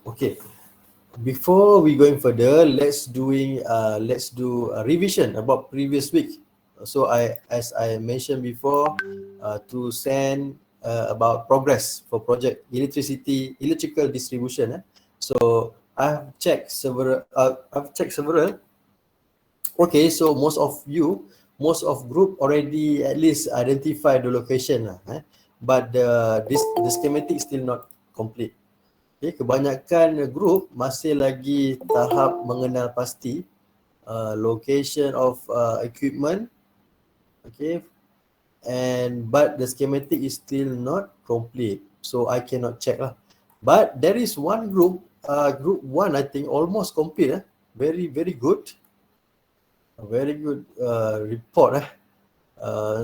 Okay, before we going further, let's do a revision about previous week. So as I mentioned before, to send about progress for project electrical distribution. So I've checked several. Okay, so most of group already at least identify the location lah. But the schematic still not complete. Okay, kebanyakan group masih lagi tahap mengenal pasti location of equipment. Okay, but the schematic is still not complete, so I cannot check lah. But there is one group, group one, I think almost complete. Very good, a very good report.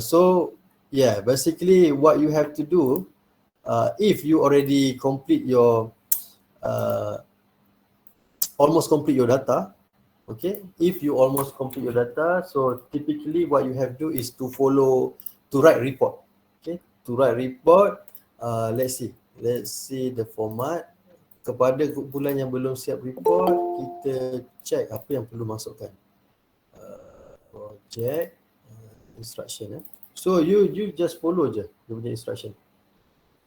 So yeah, basically what you have to do, if you already complete your uh, almost complete your data. Okay, if you almost complete your data, so typically what you have to do is to write report. Okay, to write report. Let's see the format. Kepada kumpulan yang belum siap report, kita check apa yang perlu masukkan. Project instruction. So you just follow je dia punya instruction.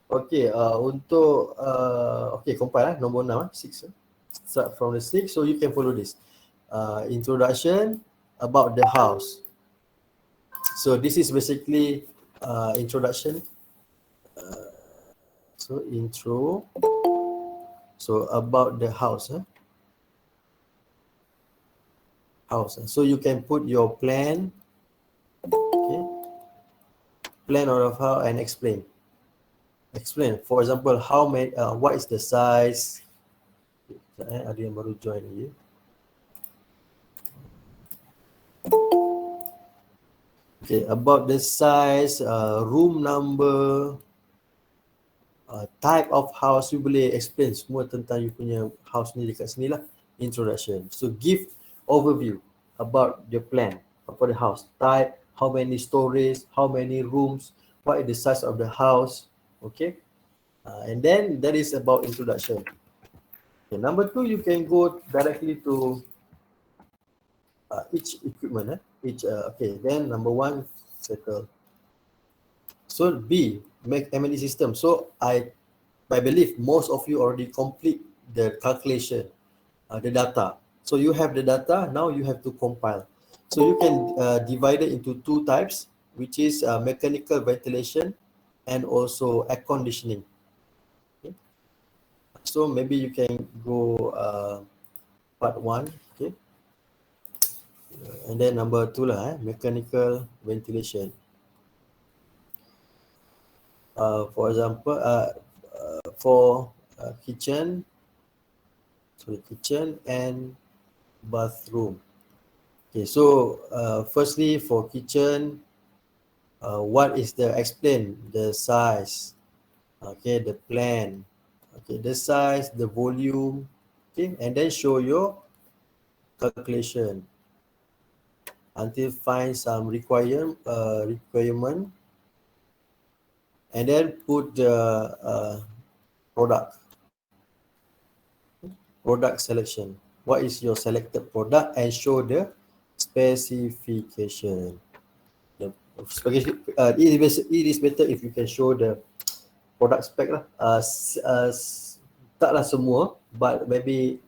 Okay, untuk okay, compile nombor 6, 6. Start from the 6, so you can follow this. Introduction about the house. So this is basically introduction. So intro. So about the house. House. So you can put your plan. Okay. Plan of how and explain. Explain. For example, how many. What is the size? Ada yang baru join lagi. Okay, about the size, room number, type of house, you boleh explain semua tentang you punya house ni dekat sini lah. Introduction. So give overview about the plan for the house. Type, how many stories, how many rooms, what is the size of the house. Okay. And then that is about introduction. Okay, number 2, you can go directly to each equipment. Okay, then number 1, settle. So B, make M&E system. So I believe most of you already complete the calculation, the data. So you have the data, now you have to compile. So you can divide it into 2 types, which is mechanical ventilation and also air conditioning. Okay. So maybe you can go part 1, okay. And then number 2 lah, mechanical ventilation. For example, for kitchen and bathroom. Okay, so firstly for kitchen, what is explain the size, okay, the plan, okay, the size, the volume, okay, and then show your calculation until find some requirement, and then put the product selection. What is your selected product, and show the specification. It is better if you can show the product spec lah. Taklah semua, but maybe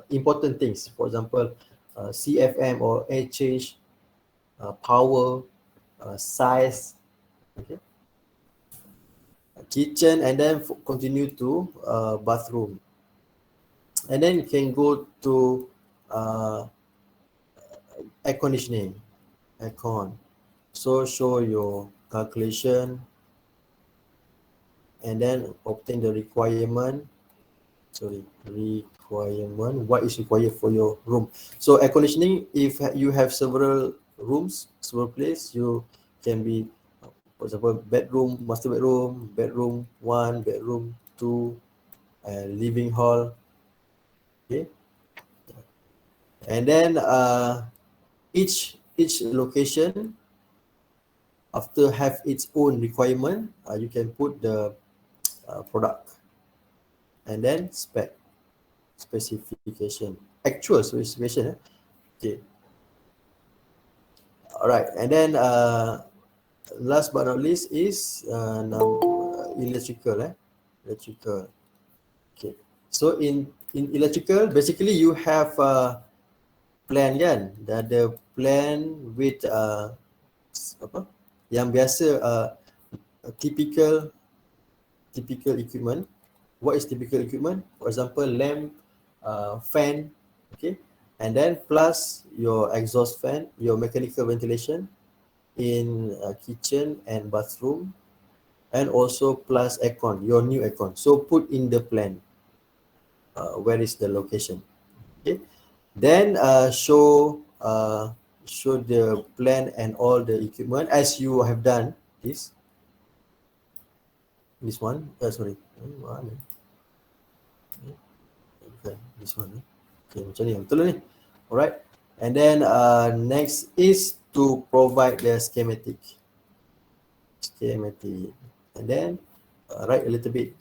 important things. For example, CFM or air change, power, size. Okay. Kitchen, and then continue to bathroom, and then you can go to air conditioning, aircon. So show your calculation, and then obtain the requirement. What is required for your room. So air conditioning, if you have several rooms, several places, you can be, for example, bedroom, master bedroom, bedroom 1, bedroom 2, and living hall. Okay. And then each location after have its own requirement, you can put the product. and then specification, actual specification. Okay. All right, and then last but not least is electrical. Electrical. Okay. So in electrical, basically you have plan kan, ada plan with apa yang biasa typical equipment. What is typical equipment? For example, lamp, fan, okay, and then plus your exhaust fan, your mechanical ventilation in kitchen and bathroom, and also plus aircon, your new aircon. So put in the plan where is the location. Okay, then show the plan and all the equipment as you have done this one. Sorry, okay, this one. Okay, macam ni betul ni. Alright, and then next is to provide the schematic, and then write a little bit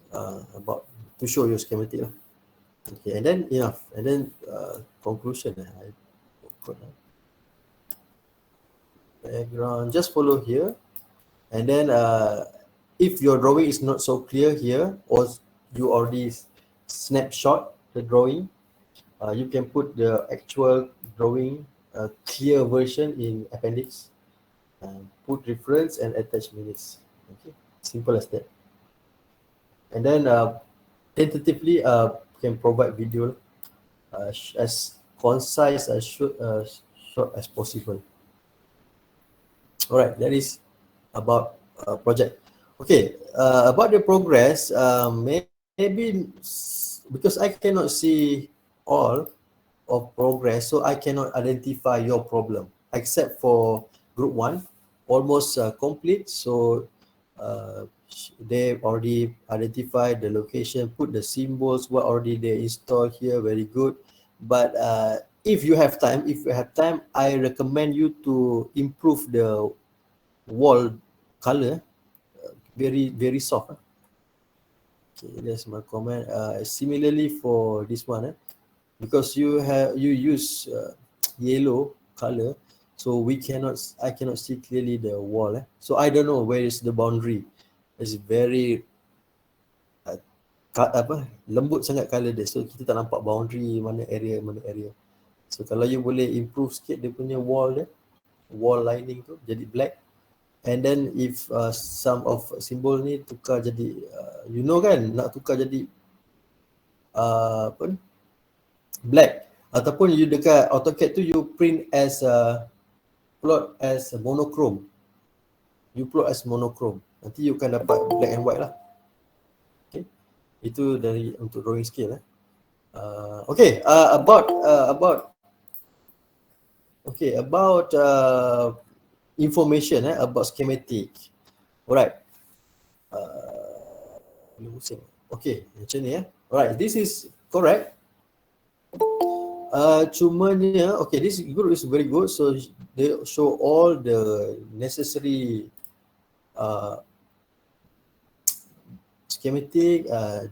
about to show your schematic lah. Okay, and then enough, and then conclusion. I put background, just follow here, and then if your drawing is not so clear here, or you already snapshot the drawing, you can put the actual drawing clear version in appendix, put reference and attach minutes. Okay, simple as that. And then tentatively can provide video as concise as short as possible. All right, that is about project. Okay, about the progress, maybe because I cannot see all of progress, so I cannot identify your problem, except for group 1, almost complete. So they've already identified the location, put the symbols, what already they installed here, very good. But if you have time, I recommend you to improve the wall color, very soft. Okay, that's my comment. Similarly for this one, because you use yellow color, so I cannot see clearly the wall. So I don't know where is the boundary. It's very lembut sangat color dia, so kita tak nampak boundary mana area. So kalau you boleh improve sikit dia punya wall lining tu jadi black, and then if some of symbol ni tukar jadi kan, nak tukar jadi black, ataupun you dekat AutoCAD tu you print as plot as monochrome, nanti you kan dapat black and white lah. Okay, itu dari untuk drawing scale. Okay, about information about schematic. Alright, okay, macam ni Alright, this is correct. Cumanya, okay, this group is very good. So they show all the necessary schematic,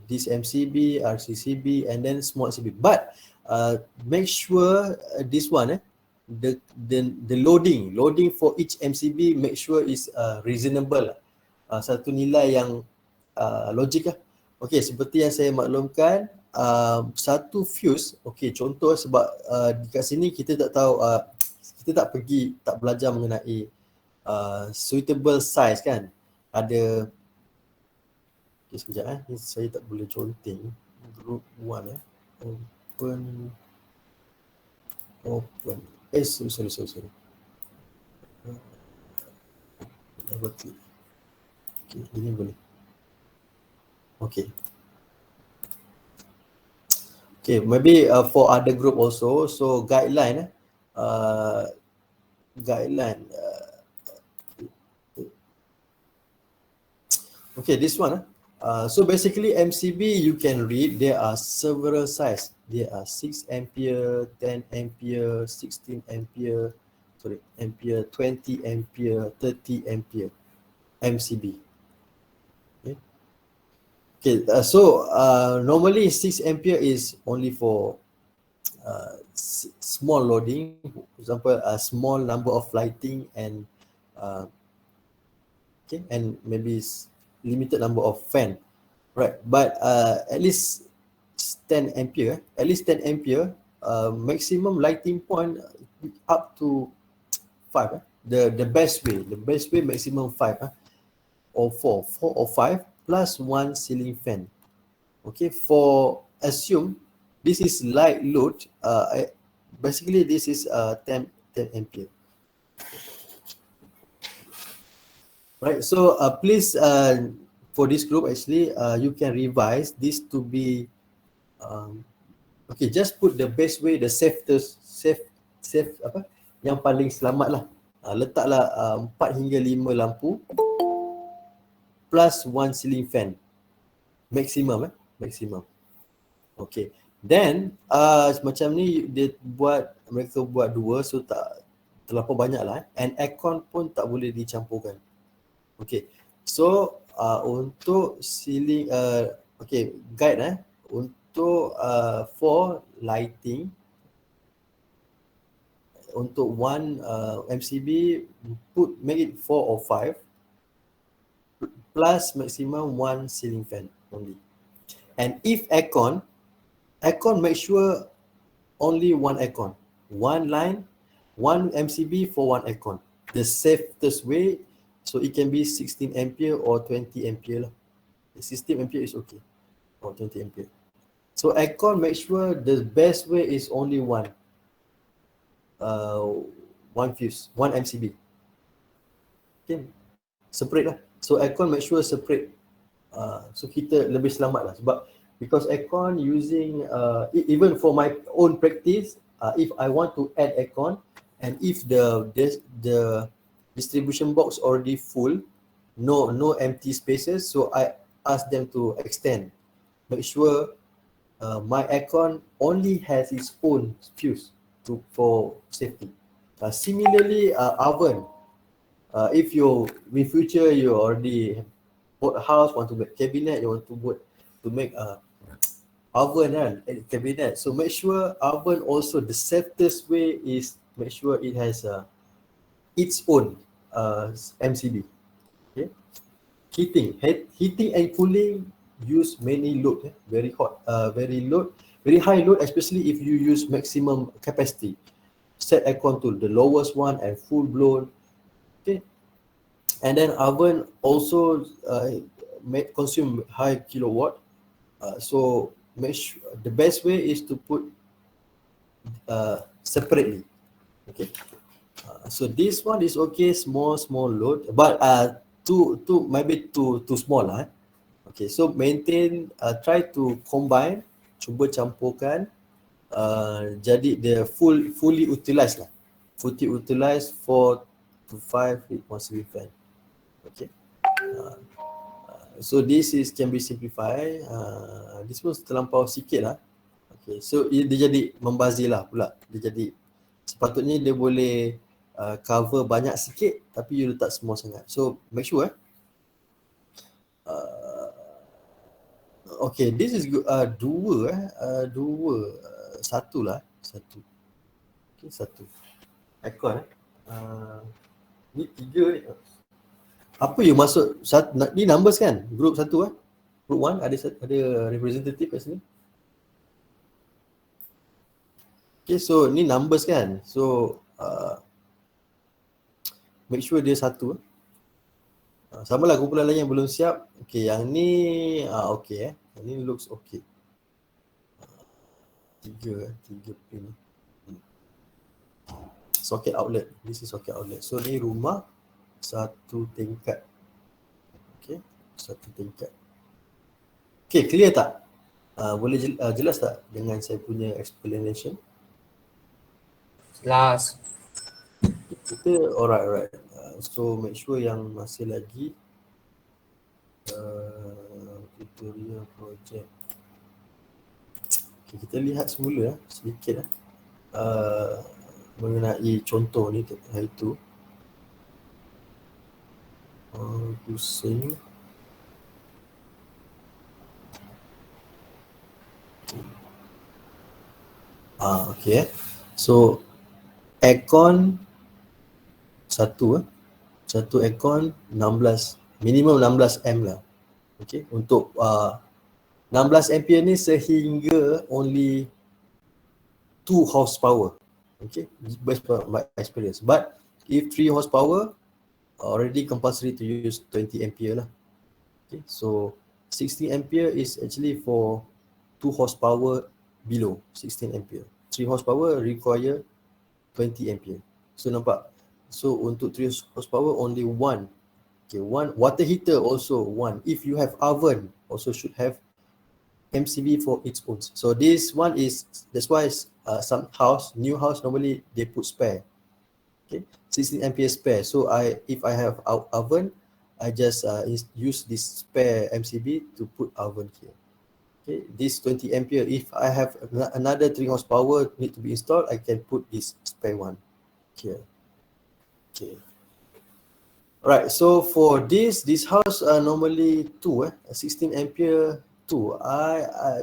this MCB, RCCB, and then small CB. But make sure this one, the loading for each MCB, make sure is reasonable. Satu nilai yang logik lah. Okay, seperti yang saya maklumkan, satu fuse, okay, contoh sebab dekat sini kita tak tahu, kita tak belajar mengenai suitable size kan. Ada, okay, sekejap ni saya tak boleh conteng. Group 1 open. Sorry. Double click. Okay, ini boleh. Okay, maybe for other group also. So guideline, okay, this one. So basically MCB you can read, there are several size. There are 6 ampere, 10 ampere, 16 ampere, 20 ampere, 30 ampere MCB. Okay. Okay, so normally 6 ampere is only for small loading, for example, a small number of lighting and uh, okay, and maybe limited number of fan, right? But at least 10 ampere, at least 10 ampere, maximum lighting point up to 5. The best way maximum 5, or 4 or 5 plus one ceiling fan. Okay, for assume this is light load, basically this is 10 ampere. Right, so please, for this group actually, you can revise this to be, okay, just put the best way, the safe apa, yang paling selamat lah. Letaklah 4 hingga 5 lampu plus one ceiling fan, maximum maximum. Okay, then macam ni mereka buat dua, so tak terlalu banyak lah, and aircon pun tak boleh dicampurkan. Okay, so untuk ceiling, okay, guide untuk for lighting, untuk one MCB, make it 4 or 5 plus maximum one ceiling fan only. And if aircon make sure only one aircon, one line, one MCB for one aircon. The safest way, so it can be 16 ampere or 20 ampere lah. 16 ampere is okay, or 20 ampere. So aircon, make sure the best way is only one fuse, one MCB. Okay, separate lah. So aircon make sure separate. So kita lebih selamat lah, sebab because aircon using even for my own practice, if I want to add aircon, and if the distribution box already full, no empty spaces, so I ask them to extend. Make sure my aircon only has its own fuse for safety. Similarly, oven. If you in future you already bought a house, want to make cabinet, you want to make a oven cabinet, so make sure oven also, the safest way is make sure it has its own MCB. Okay, heating and cooling, use many load, very hot, very high load, especially if you use maximum capacity. Set aircon to the lowest one and full blown. Okay, and then oven also consume high kilowatt, so make sure the best way is to put separately. Okay, so this one is okay, small load, but maybe too small lah. Okay, so maintain, try to combine, cuba campurkan, jadi the fully utilized lah, fully utilized 4 to 5 with one ceiling fan. Okay, so this can be simplified. This pun terlampau sikit lah. Okay, so dia jadi membazir lah pula. Dia jadi, sepatutnya dia boleh cover banyak sikit, tapi you letak small sangat. So make sure okay, this is good. Satu. Okay, satu. Aircon ni 3 ni. Apa you masuk ni numbers kan? Group 1 Group 1 ada representative kat sini. Okay, so ni numbers kan? So make sure dia 1. Sama lah kumpulan lain yang belum siap. Okay, yang ni okay yang ni looks okay. 3 pin. Socket outlet. This is socket outlet. So ni rumah 1 tingkat. Okay, 1 tingkat. Okay, clear tak? Boleh jelas tak dengan saya punya explanation? Jelas. Kita alright. So make sure yang masih lagi tutorial project. Okay, kita lihat semula sedikit mengenai contoh ni hari tu. Pusing. Okay. So aircon satu aircon 16, minimum 16 M lah. Okay, untuk 16 ampere ni sehingga only 2 horsepower. Okay, based on my experience. But if 3 horsepower, already compulsory to use 20 ampere lah. Okay, so 16 ampere is actually for 2 horsepower below 16 ampere. 3 horsepower require 20 ampere. So nampak. So untuk 3 horsepower only one. Okay, one water heater also one. If you have oven, also should have MCB for its own. So this one is, that's why some house, new house normally they put spare. Okay, 16 ampere spare. So if I have oven, I just use this spare MCB to put oven here. Okay, this 20 ampere. If I have another 3 horsepower need to be installed, I can put this spare one here. Okay. Alright, so for this house normally 16 ampere 2.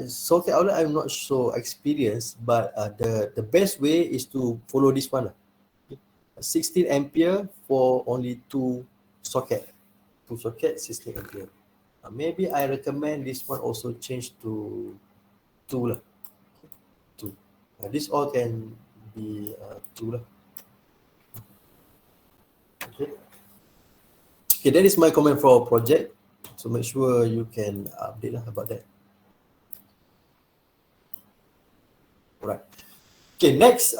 Socket outlet I'm not so experienced, but the best way is to follow this one. 16 ampere for only 2 socket. 16 ampere. Maybe I recommend this one also change to 2 lah. 2. This all can be 2 lah. Okay. Okay, that is my comment for our project. So make sure you can update lah about that. Alright. Okay, next,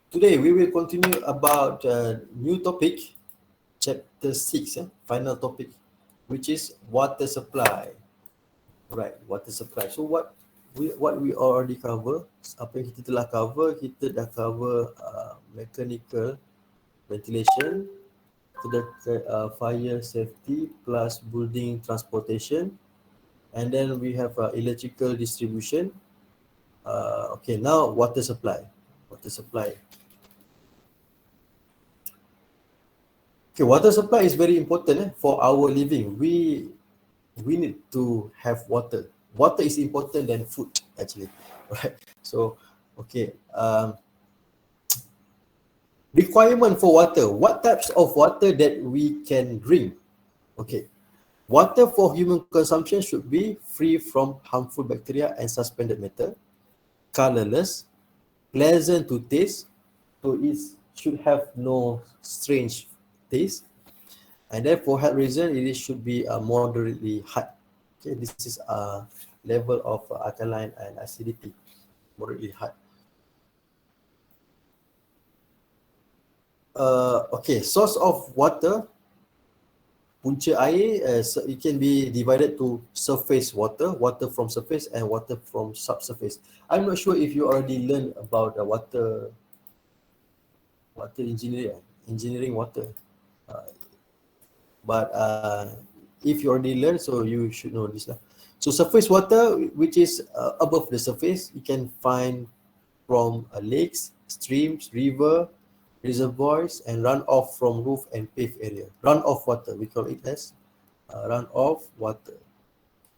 today we will continue about new topic, chapter 6, final topic, which is water supply. Right, water supply. So what we already cover, apa yang kita telah cover, kita dah cover mechanical ventilation, fire safety plus building transportation, and then we have electrical distribution. Okay, now water supply. Okay, water supply is very important for our living. We need to have water. Water is important than food actually, right? So okay, requirement for water. What types of water that we can drink? Okay, water for human consumption should be free from harmful bacteria and suspended matter, colorless, pleasant to taste, so it should have no strange taste, and then for health reason it should be moderately hard. Okay, this is a level of alkaline and acidity, moderately hard. Okay, source of water, punca air, it can be divided to surface water, water from surface, and water from subsurface. I'm not sure if you already learned about water engineering water, but if you already learned, so you should know this lah. So surface water, which is above the surface, you can find from lakes, streams, river, reservoirs, and runoff from roof and paved area. Runoff water, we call it as runoff water.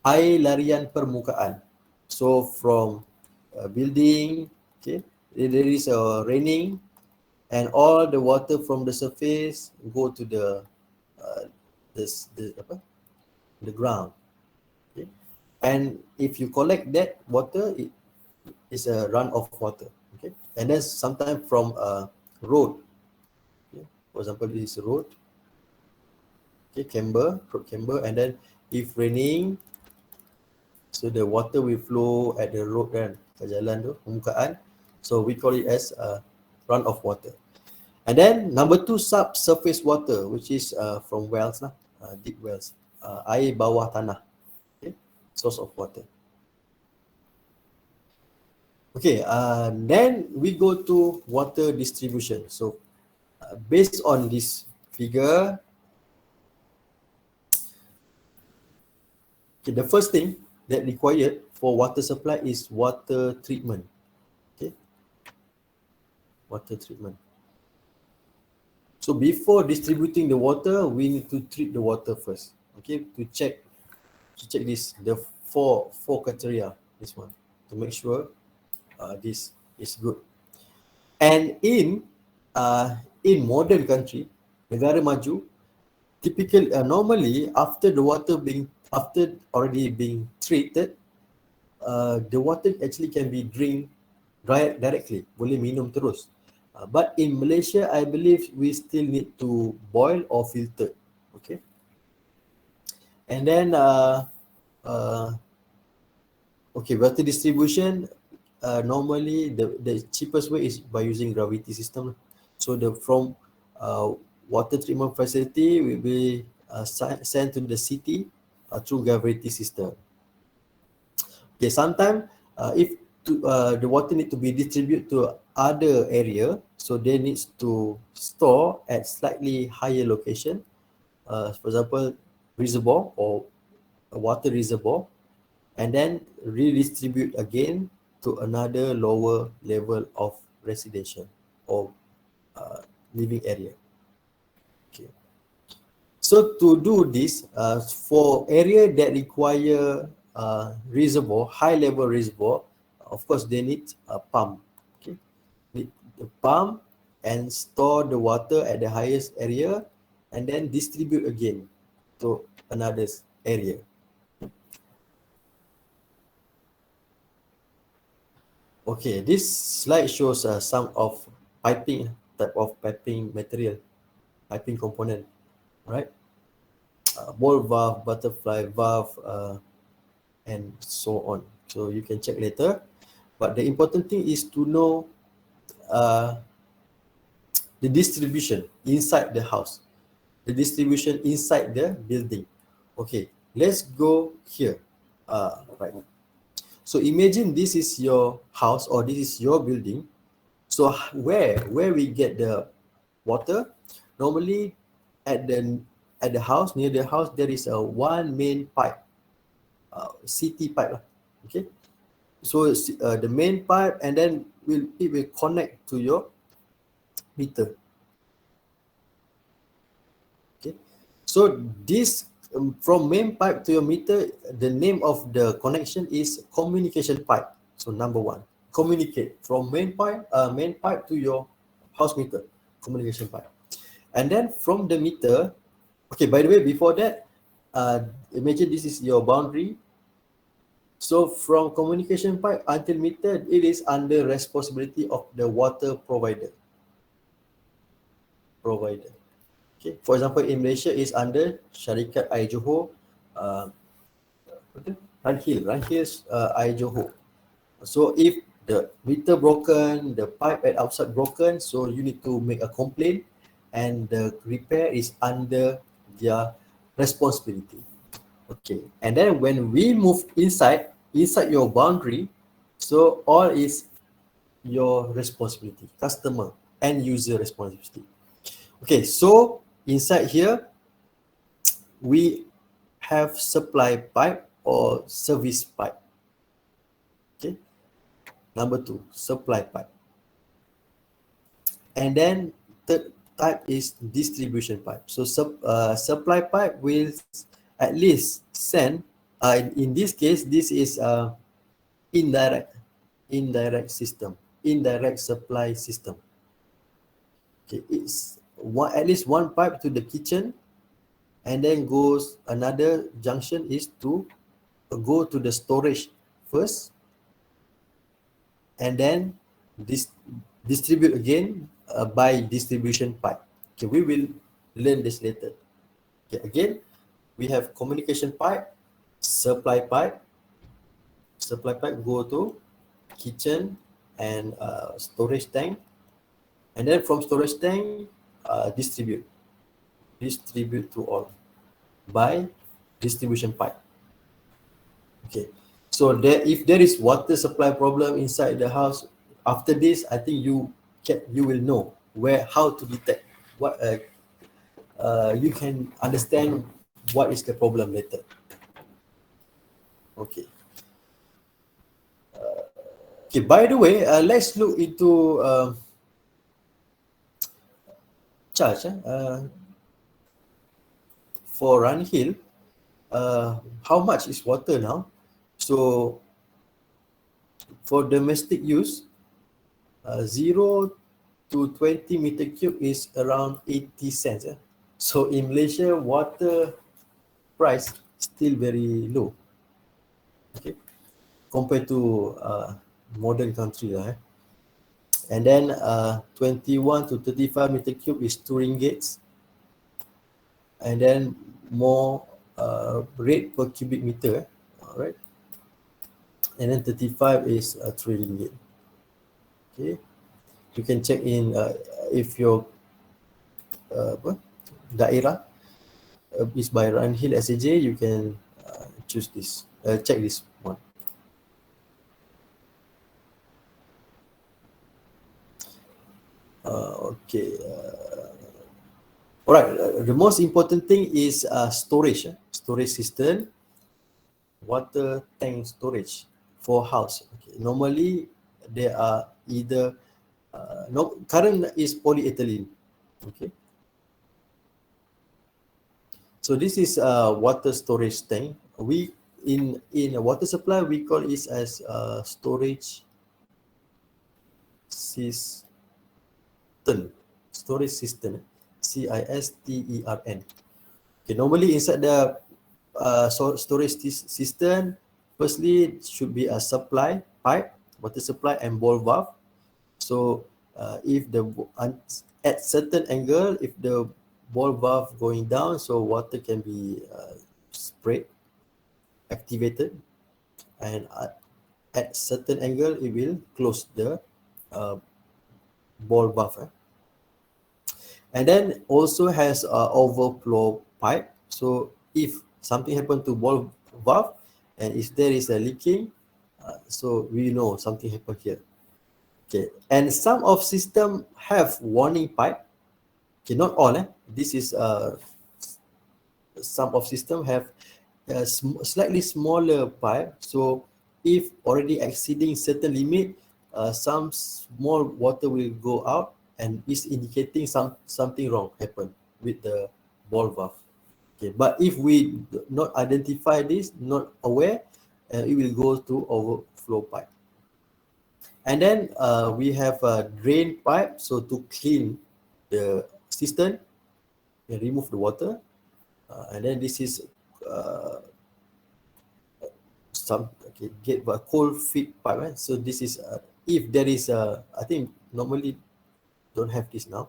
Air larian permukaan. So from building, okay, there is a raining, and all the water from the surface go to the ground. Okay, and if you collect that water, it is a runoff water. Okay, and then sometimes from road, okay, for example this is road, okay, road camber, and then if raining, so the water will flow at the road kan, kat jalan tu, permukaan, so we call it as runoff water. And then number 2, subsurface water, which is from wells lah, deep wells, air bawah tanah, okay, source of water. Okay, then we go to water distribution. So based on this figure, okay, the first thing that required for water supply is water treatment. Okay, water treatment. So before distributing the water, we need to treat the water first. Okay, to check this, the four criteria, this one. to make sure this is good. And in modern country, negara maju, normally after already being treated, the water actually can be drink directly, boleh minum terus. But in Malaysia, I believe we still need to boil or filter. Okay. And then okay, water distribution, normally the cheapest way is by using gravity system. So from water treatment facility will be sent to the city through gravity system. Okay, sometimes if the water need to be distributed to other area, so they needs to store at slightly higher location. For example, reservoir or a water reservoir, and then redistribute again to another lower level of residential or living area. Okay. So to do this, for area that require reservoir, high level reservoir, of course they need a pump. Okay, need the pump and store the water at the highest area, and then distribute again to another area. Okay, this slide shows some of type of piping material, piping component, right? Ball valve, butterfly valve, and so on. So you can check later. But the important thing is to know uh, the distribution inside the house, the distribution inside the building. Okay, let's go here. Right. So imagine this is your house or this is your building. So where we get the water? Normally at the house, near the house, there is a one main pipe, CT pipe lah. Okay, so the main pipe, and then it will connect to your meter. Okay, so this from main pipe to your meter, the name of the connection is communication pipe. So number one, communicate from main pipe to your house meter, communication pipe. And then from the meter, okay, by the way, before that, imagine this is your boundary. So from communication pipe until meter, it is under responsibility of the water provider. Okay, for example, in Malaysia is under Syarikat Air Johor, Ranhil's Air Johor. So if the meter broken, the pipe at outside broken, so you need to make a complaint, and the repair is under their responsibility. Okay, and then when we move inside your boundary, so all is your responsibility, customer and user responsibility. Okay, so inside here we have supply pipe or service pipe. Okay, number two, supply pipe. And then third type is distribution pipe. So supply pipe will at least send, in this case, this is indirect system, indirect supply system. Okay, it's at least one pipe to the kitchen, and then goes another junction is to go to the storage first, and then distribute again by distribution pipe. Okay, we will learn this later. Okay, again, we have communication pipe, supply pipe. Supply pipe go to kitchen and storage tank, and then from storage tank distribute to all by distribution pipe. Okay, so if there is water supply problem inside the house, after this, I think you will know how to detect what you can understand what is the problem later. Okay. Okay, by the way, let's look into charge for Ranhill. How much is water now? So For domestic use, 0 to 20 meter cube is around 80 cents. So in Malaysia, water price still very low, okay, compared to modern country. And then 21 to 35 meter cube is 2 ringgits. And then more rate per cubic meter. All right. And then 35 is 3 ringgit. Okay. You can check in if your daerah is by Runhill SAJ, you can choose this, check this one. Okay. All right. The most important thing is storage. Storage system, water tank storage for house. Okay. Normally, there are either current is polyethylene. Okay. So this is a water storage tank. We in a water supply we call it as storage system. Storage system. CISTERN. Okay. Normally inside the storage system, firstly should be a supply pipe, water supply and ball valve. So if the at certain angle, if the ball valve going down, so water can be sprayed, activated, and at certain angle it will close the ball valve. And then also has overflow pipe. So if something happen to ball valve and if there is a leaking, so we know something happened here. Okay, and some of system have warning pipe. Okay, not all. This is some of system have a slightly smaller pipe. So if already exceeding certain limit, some small water will go out and is indicating something wrong happen with the ball valve. Okay, but if we not identify this, not aware, it will go to overflow pipe. And then we have a drain pipe, so to clean the cistern and remove the water. And then this is get a cold feed pipe. Right? So this is if there is a, I think normally don't have this now.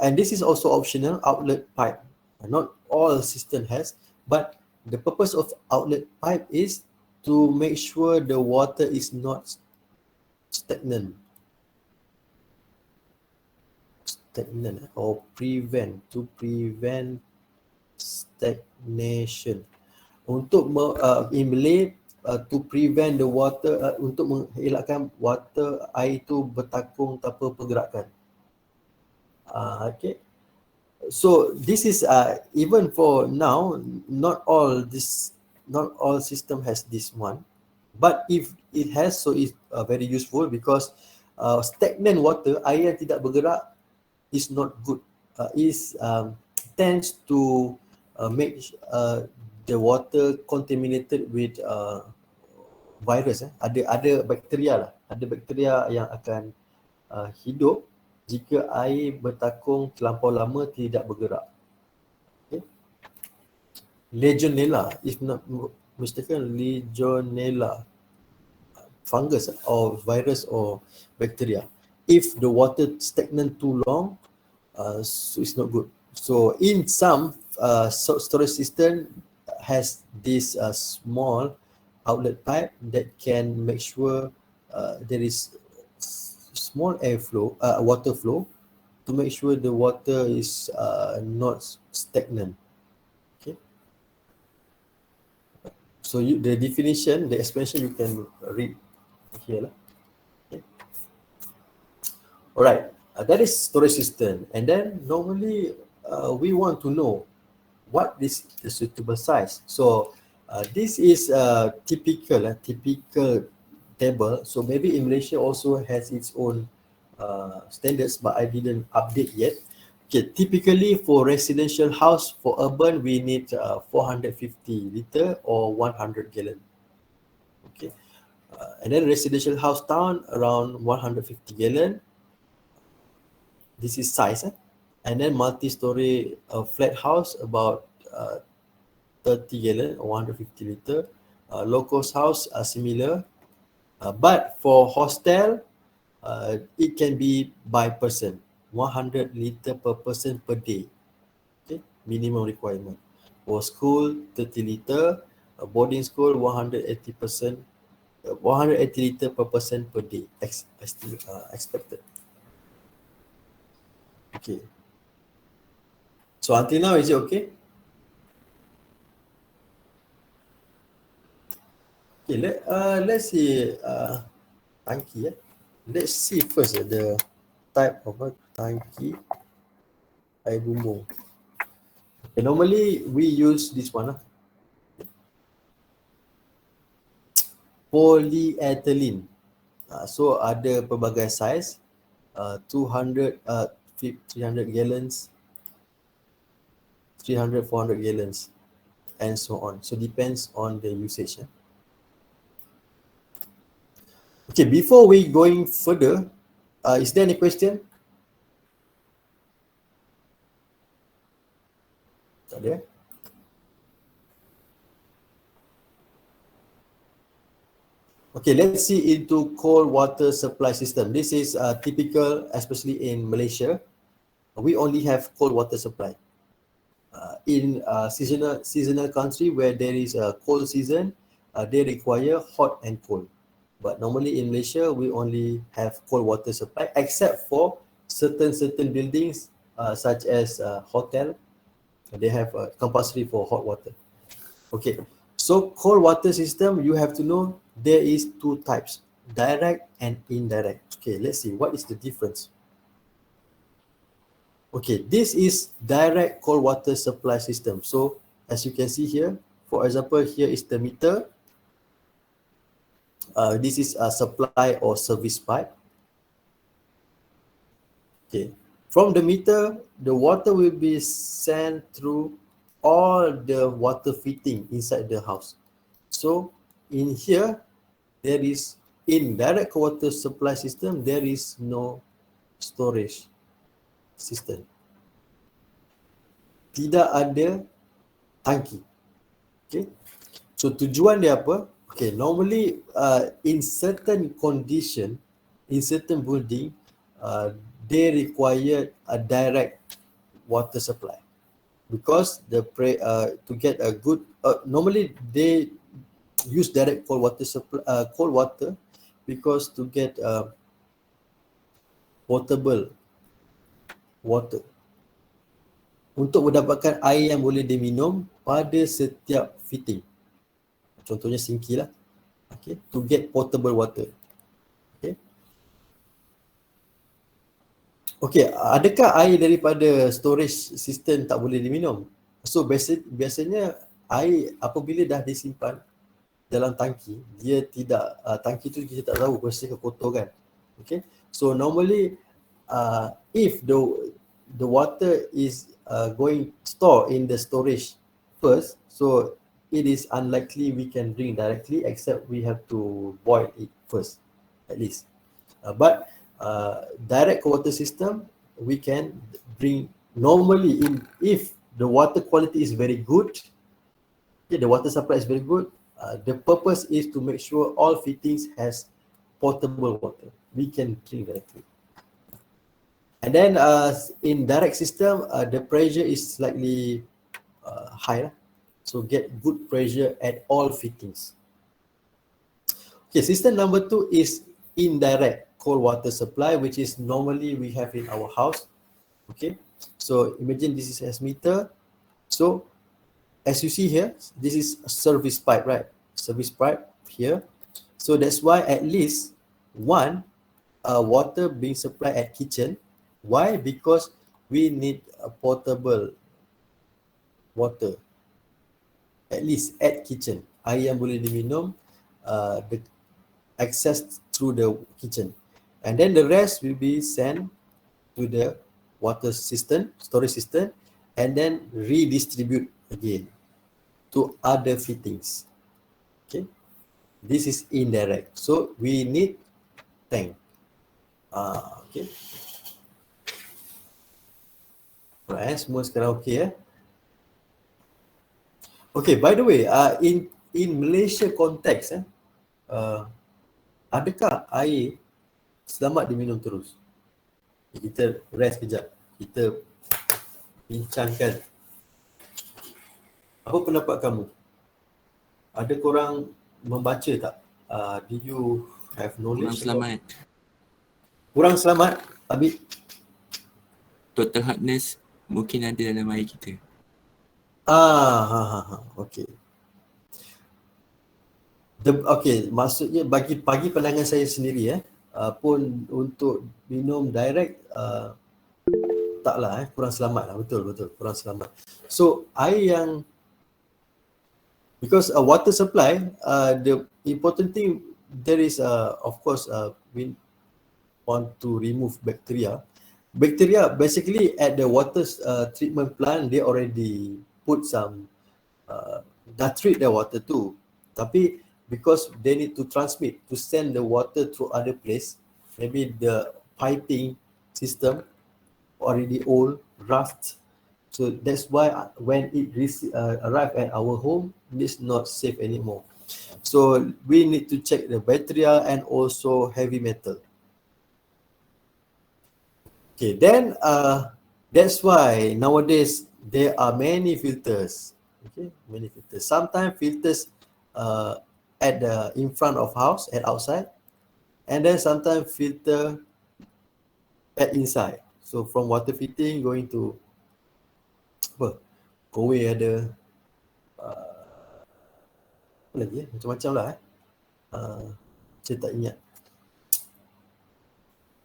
And this is also optional, outlet pipe. Not all cistern has, but the purpose of outlet pipe is to make sure the water is not stagnant or prevent stagnation. Untuk in Malay, to prevent the water, untuk mengelakkan water air itu bertakung tanpa pergerakan. Okay. So this is even for now, not all system has this one, but if it has, so it's very useful because stagnant water, air yang tidak bergerak, is not good. Tends to make the water contaminated with virus. Ada bakteria ada bakteria yang akan hidup jika air bertakung terlampau lama tidak bergerak. Okay. Legionella, if not mistaken, Legionella, fungus or virus or bacteria. If the water stagnant too long, so it's not good. So in some storage system has this small outlet pipe that can make sure there is small airflow, water flow, to make sure the water is not stagnant. Okay. So the definition, the expression you can read here. Okay. All right, that is storage system. And then normally we want to know what is the suitable size. So this is a typical table. So maybe in Malaysia also has its own standards, but I didn't update yet. Okay, typically for residential house, for urban, we need 450 liter or 100 gallon. Okay, And then residential house town around 150 gallon. This is size. And then multi-story flat house about 30 gallon or 150 liter. Locals house are similar. But for hostel, it can be by person, 100 liter per person per day. Okay, minimum requirement. For school, 30 liter. Boarding school, 180 liter per person per day expected. Okay. So until now, is it okay? Okay, let's see tangki. Let's see first the type of a tangki air bumbung. Okay, normally we use this one, polyethylene. So ada pelbagai size, 200, 300 gallons, 300, 400 gallons, and so on. So depends on the usage. Okay, before we going further, is there any question? Tak ada. Okay, let's see into cold water supply system. This is typical, especially in Malaysia. We only have cold water supply. In seasonal country where there is a cold season, they require hot and cold. But normally in Malaysia, we only have cold water supply, except for certain buildings, such as hotel. They have compulsory for hot water. Okay, so cold water system, you have to know there is two types, direct and indirect. Okay, let's see what is the difference. Okay, this is direct cold water supply system. So as you can see here, for example, here is the meter. This is a supply or service pipe. Okay, from the meter, the water will be sent through all the water fitting inside the house. So in here, there is indirect water supply system, there is no storage system. Tidak ada tangki. Okay. So tujuan dia apa? Okay, normally in certain condition, in certain building, they require a direct water supply because to get a good normally they use direct cold water supply, cold water, because to get potable water, untuk mendapatkan air yang boleh diminum pada setiap fitting. Contohnya sinki lah. Okay, to get potable water. Okay. Okay, adakah air daripada storage system tak boleh diminum? So biasanya air apabila dah disimpan dalam tangki, dia tidak, tangki tu kita tak tahu bersih ke kotor kan. Okay, so normally if the water is going store in the storage first, so it is unlikely we can drink directly, except we have to boil it first at least. But direct water system we can bring normally if the water quality is very good, okay, the water supply is very good. The purpose is to make sure all fittings has potable water. We can drink directly. And then in direct system, the pressure is slightly higher, so get good pressure at all fittings. Okay, system number 2 is indirect cold water supply, which is normally we have in our house. Okay, so imagine this is as meter. So as you see here, this is a service pipe, right? Service pipe here. So that's why at least one water being supplied at kitchen. Why? Because we need a potable water, at least at kitchen. Air yang boleh diminum, the access through the kitchen. And then the rest will be sent to the water system, storage system, and then redistribute again to other fittings. Okay. This is indirect. So we need tank. Okay. Alright, semua sekarang okay Okay, by the way, in Malaysia context, adakah air selamat diminum terus? Kita rest kejap. Kita bincangkan. Apa pendapat kamu? Ada korang membaca tak? Do you have knowledge? Kurang selamat. Kurang selamat, Abi? Total hardness mungkin ada dalam air kita. Okay. Okay, maksudnya bagi pandangan saya sendiri pun untuk minum direct taklah kurang selamat lah, betul kurang selamat. So air yang because water supply, the important thing there is of course we want to remove bacteria. Bacteria basically at the water treatment plant they already put some dah treat the water too. Tapi because they need to transmit, to send the water through other place, maybe the piping system already old, rust. So that's why when it arrive at our home, it's not safe anymore. So we need to check the bacteria and also heavy metal. Okay, then that's why nowadays there are many filters. Okay, many filters. Sometimes filters at the in front of house and outside, and then sometimes filter at inside. So from water fitting going to apa? Kowe ada apa lagi macam-macam lah saya tak ingat.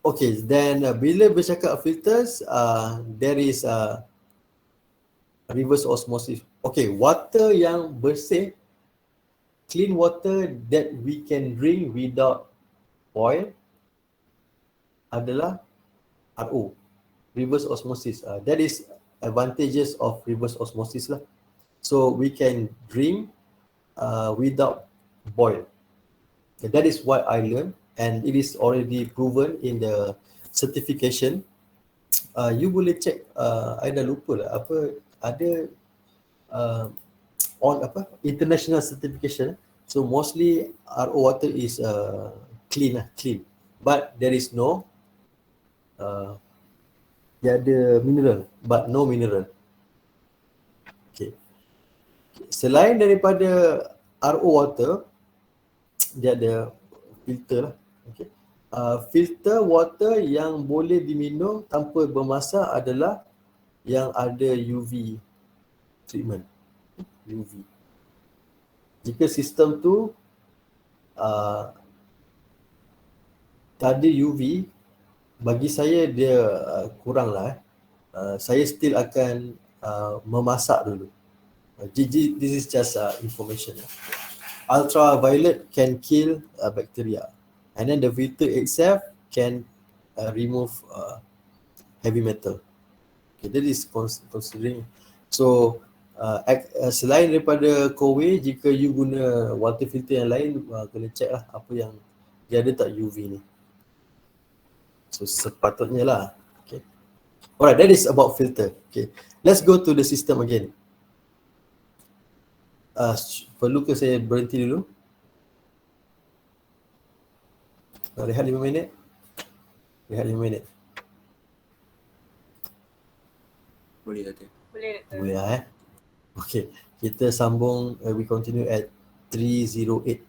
Okay, then bila bercakap filters, there is reverse osmosis. Okay, water yang bersih, clean water that we can drink without oil adalah RO, reverse osmosis. That is advantages of reverse osmosis lah. So we can drink without boil. Okay, that is what I learned, and it is already proven in the certification. You boleh check, I dah lupa lah apa, ada on apa international certification. So mostly RO water is clean, but there is no dia ada mineral but no mineral. Okay. Selain daripada RO water, dia ada filter lah. Okay. Filter water yang boleh diminum tanpa bermasak adalah yang ada UV treatment. UV. Jika sistem tu tak ada UV, bagi saya dia kurang lah. Saya still akan memasak dulu. This is just information. Ultraviolet can kill bacteria, and then the filter itself can remove heavy metal. Okay, that is considering. So selain daripada Kowe, jika you guna water filter yang lain, kena check lah apa yang dia ada tak UV ni. So sepatutnya lah. Okay. Alright, that is about filter. Okay, let's go to the system again. Perlu ke saya berhenti dulu? Rehat 5 minit? Rehat 5 minit. Boleh tak? Boleh lah Okay, kita sambung, we continue at 308.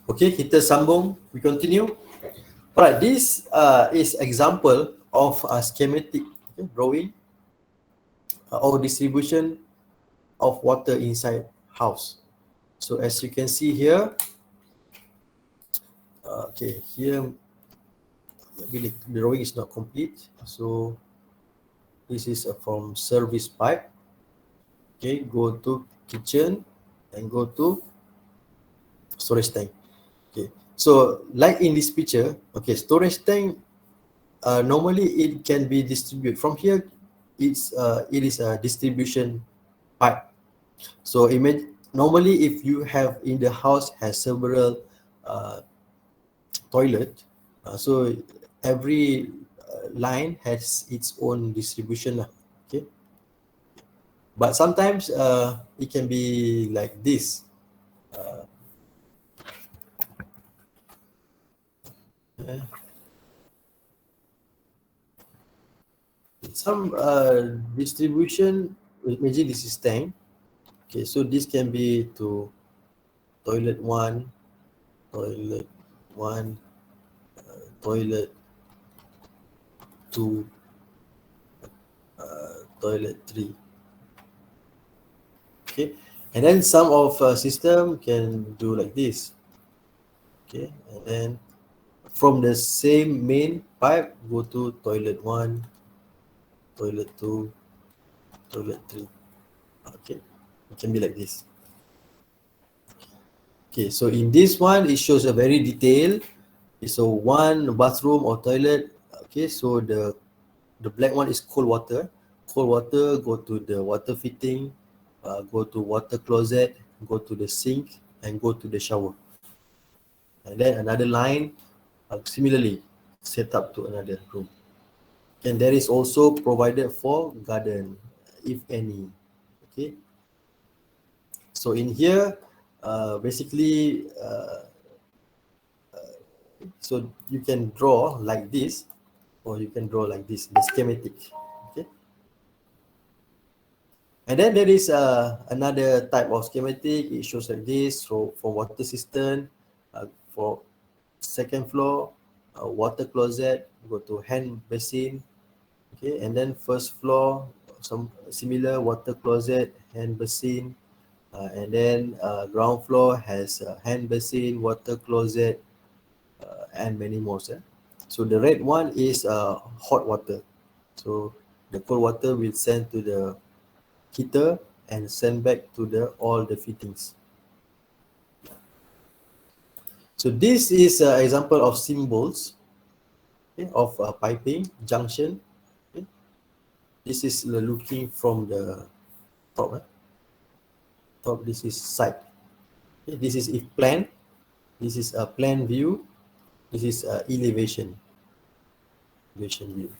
Okay, kita sambung, we continue. Alright, this is example of a schematic drawing or distribution of water inside house. So as you can see here, okay, here maybe the drawing is not complete. So this is from service pipe. Okay, go to kitchen and go to storage tank. Okay, so like in this picture, okay, storage tank normally it can be distributed from here. It is a distribution pipe. So imagine normally if you have in the house has several toilet, so every line has its own distribution lah. Okay, but sometimes it can be like this. Some distribution, imagine this is tank. Okay, so this can be to toilet 1, toilet 1, toilet 2, toilet 3. Okay, and then some of system can do like this. Okay, and then from the same main pipe go to toilet 1, toilet 2, toilet 3. Okay, it can be like this. Okay, so in this one it shows a very detailed. So one bathroom or toilet. Okay, so the black one is cold water. Cold water go to the water fitting, go to water closet, go to the sink, and go to the shower. And then another line, similarly set up to another room. And there is also provided for garden, if any. Okay. So in here, basically, so you can draw like this, or you can draw like this, the schematic. Okay. And then there is another type of schematic. It shows like this. So for water system, for second floor, water closet, go to hand basin. Okay, and then first floor, some similar water closet, hand basin, and then ground floor has hand basin, water closet, and many more. So the red one is hot water. So the cold water will send to the heater and send back to the all the fittings. So this is an example of symbols, okay, of piping junction. Okay. This is looking from the top. Top, this is side. Okay. This is if plan. This is a plan view. This is elevation view.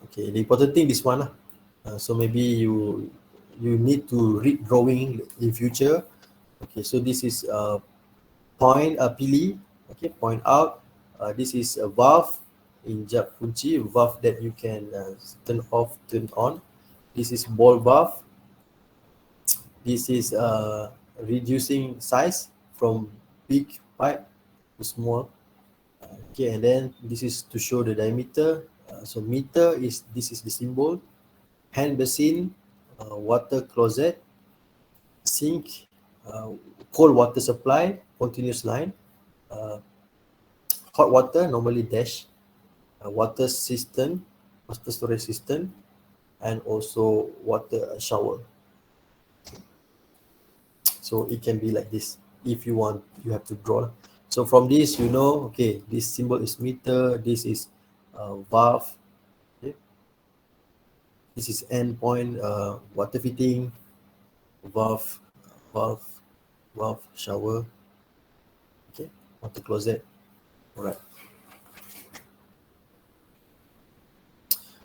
Okay, the important thing this one. So maybe you need to read drawing in future. Okay, so this is point pili. Okay, point out. This is a valve, injak kunci, valve that you can turn off, turn on. This is ball valve. This is reducing size from big pipe to small. Okay, and then this is to show the diameter. So meter is, this is the symbol. Hand basin, water closet, sink, cold water supply, continuous line, hot water, normally dash, water system, water storage system, and also water shower. So it can be like this. If you want, you have to draw. So from this, you know, okay, this symbol is meter, this is valve, okay. This is endpoint, water fitting, valve, shower, okay, water closet. All right.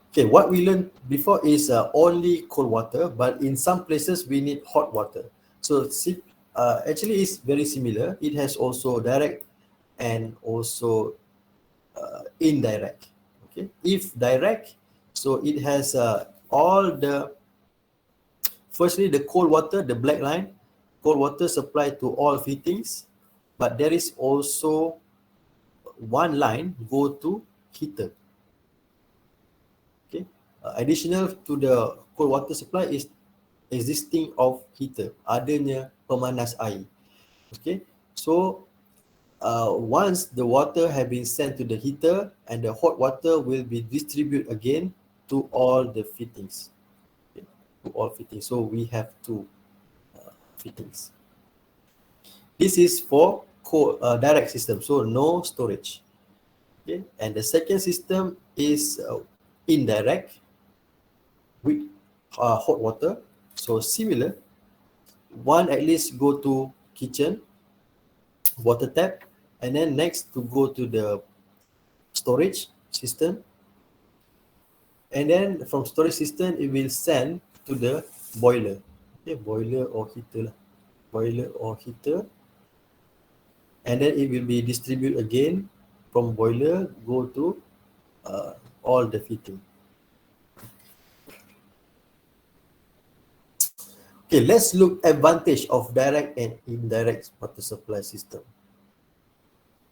Okay, what we learned before is only cold water, but in some places we need hot water. So actually it's very similar. It has also direct and also indirect. Okay, if direct, so it has all the, firstly the cold water, the black line, cold water supply to all fittings. but there is also one line go to heater. Okay, additional to the cold water supply is existing of heater, adanya pemanas air. Okay, so once the water have been sent to the heater, and the hot water will be distributed again to all the fittings. Okay, to all fittings. So we have two fittings. This is for direct system, so no storage. Okay, and the second system is indirect with hot water. So similar, one at least go to kitchen water tap, and then next to go to the storage system, and then from storage system it will send to the boiler. Okay, boiler or heater lah. Boiler or heater, and then it will be distributed again from boiler go to all the fitting. Okay, let's look advantage of direct and indirect water supply system.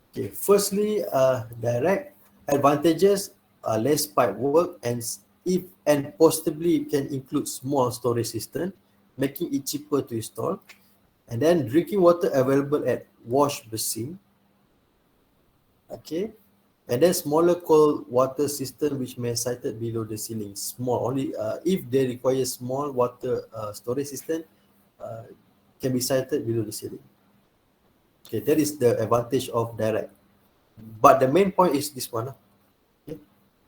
Okay, firstly, direct advantages are less pipe work, and if and possibly can include small storage system, making it cheaper to install. And then drinking water available at wash basin. Okay, and then smaller cold water system which may sited below the ceiling. Small only if they require small water storage system, uh, can be sited below the ceiling. Okay, that is the advantage of direct. But the main point is this one. Okay,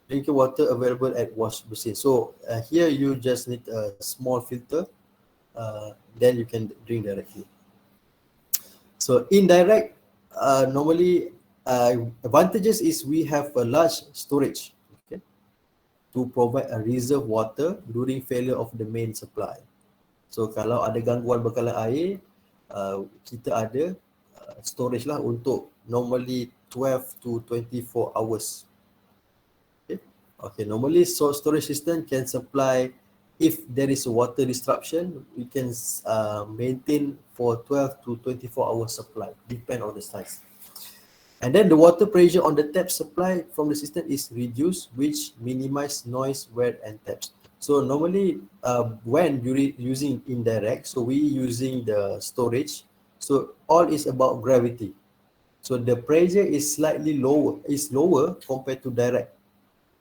drinking water available at wash basin. So here you just need a small filter, then you can drink directly. So indirect, normally advantages is we have a large storage, okay, to provide a reserve water during failure of the main supply. So kalau ada gangguan bekalan air, kita ada storage lah untuk normally 12 to 24 hours. Okay, okay, normally so storage system can supply, if there is a water disruption, we can maintain for 12 to 24 hours supply, depend on the size. And then the water pressure on the tap supply from the system is reduced, which minimize noise, wear and taps. So normally when you're using indirect, so we using the storage, so all is about gravity. So the pressure is slightly lower compared to direct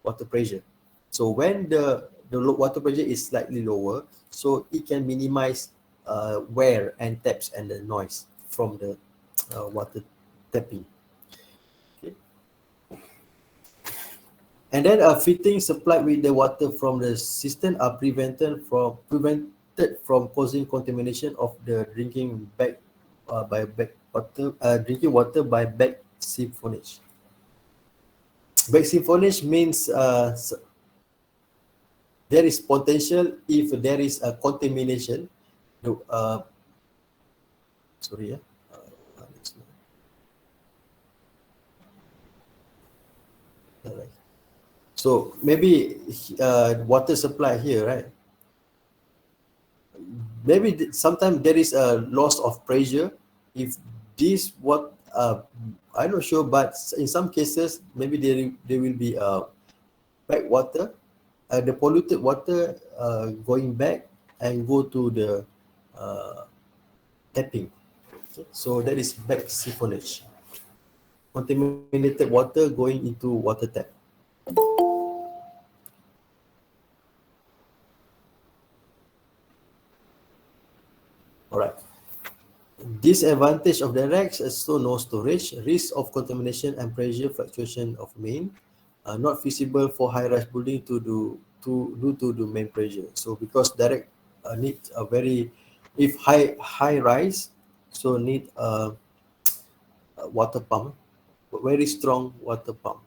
water pressure. So when the water pressure is slightly lower, so it can minimize wear and taps and the noise from the water tapping. Okay. And then fitting supplied with the water from the system are prevented from causing contamination of the drinking water by back siphonage. Back siphonage means there is potential if there is a contamination. Sorry, right. So maybe water supply here, right? Maybe sometimes there is a loss of pressure. If this I'm not sure, but in some cases maybe there will be back water, the polluted water going back and go to the tapping. Okay. So that is back siphonage. Contaminated water going into water tap. All right. Disadvantage of direct is so no storage, risk of contamination and pressure fluctuation of main, not feasible for high-rise building due to the main pressure. So because direct need a very, if high rise, so need a water pump, very strong water pump.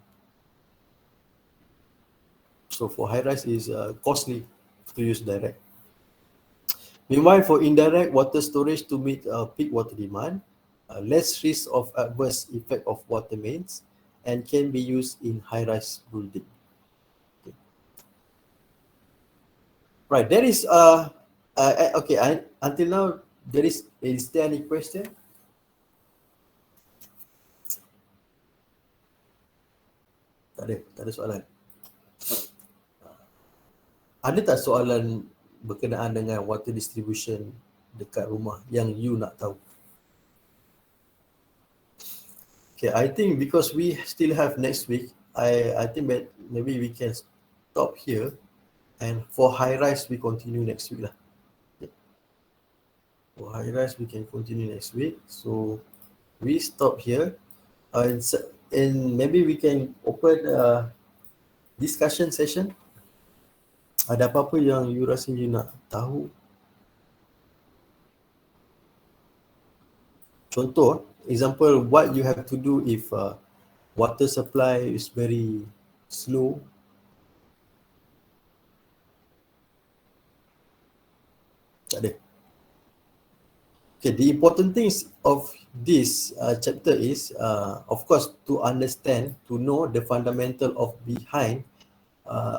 So for high rise is costly to use direct. Meanwhile, for indirect water storage to meet peak water demand, less risk of adverse effect of water mains, and can be used in high-rise building. Okay. Right, there is okay. Until now, is there any question? Tak ada soalan. Ada tak soalan berkenaan dengan water distribution dekat rumah yang you nak tahu? Okay, I think because we still have next week, I think that maybe we can stop here, and for high rise we continue next week lah. Okay. For high rise we can continue next week. So we stop here, and maybe we can open a discussion session. Ada apa-apa yang you rasa you nak tahu? Contoh, example, what you have to do if water supply is very slow. Tak ada. Okay, the important things of this chapter is, of course, to understand, to know the fundamental of behind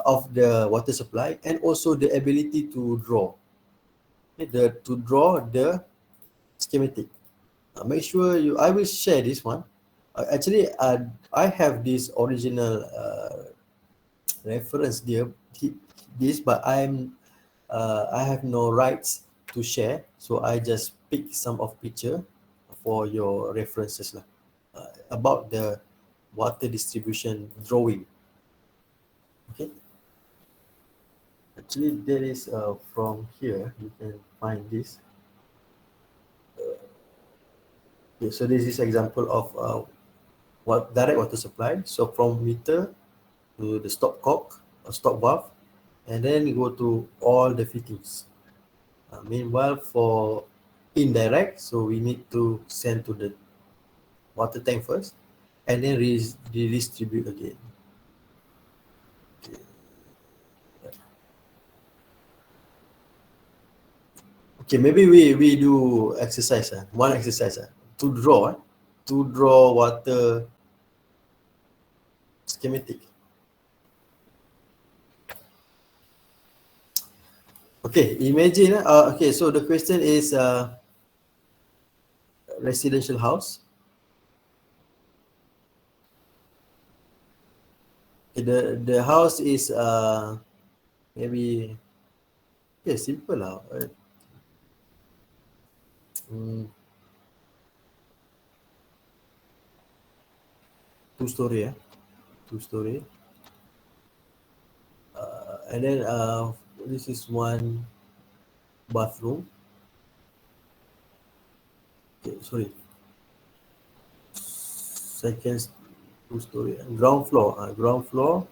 of the water supply, and also the ability to draw. Okay, to draw the schematic. Make sure you, I will share this one. Actually, I have this original reference there, this, but I have no rights to share, so I just pick some of picture for your references lah, about the water distribution drawing. Okay. Actually, there is from here you can find this. Okay, so this is example of direct water supply. So from meter to the stopcock or stop valve, and then you go to all the fittings. Meanwhile, for indirect, so we need to send to the water tank first, and then redistribute again. Okay, maybe we do exercise, one exercise to draw water schematic. Okay, imagine, okay, so the question is residential house. Okay, the house is maybe, okay, simple lah. Two-story, two-story. And then this is one bathroom. Okay, sorry. Second two-story. Ground floor. Ground floor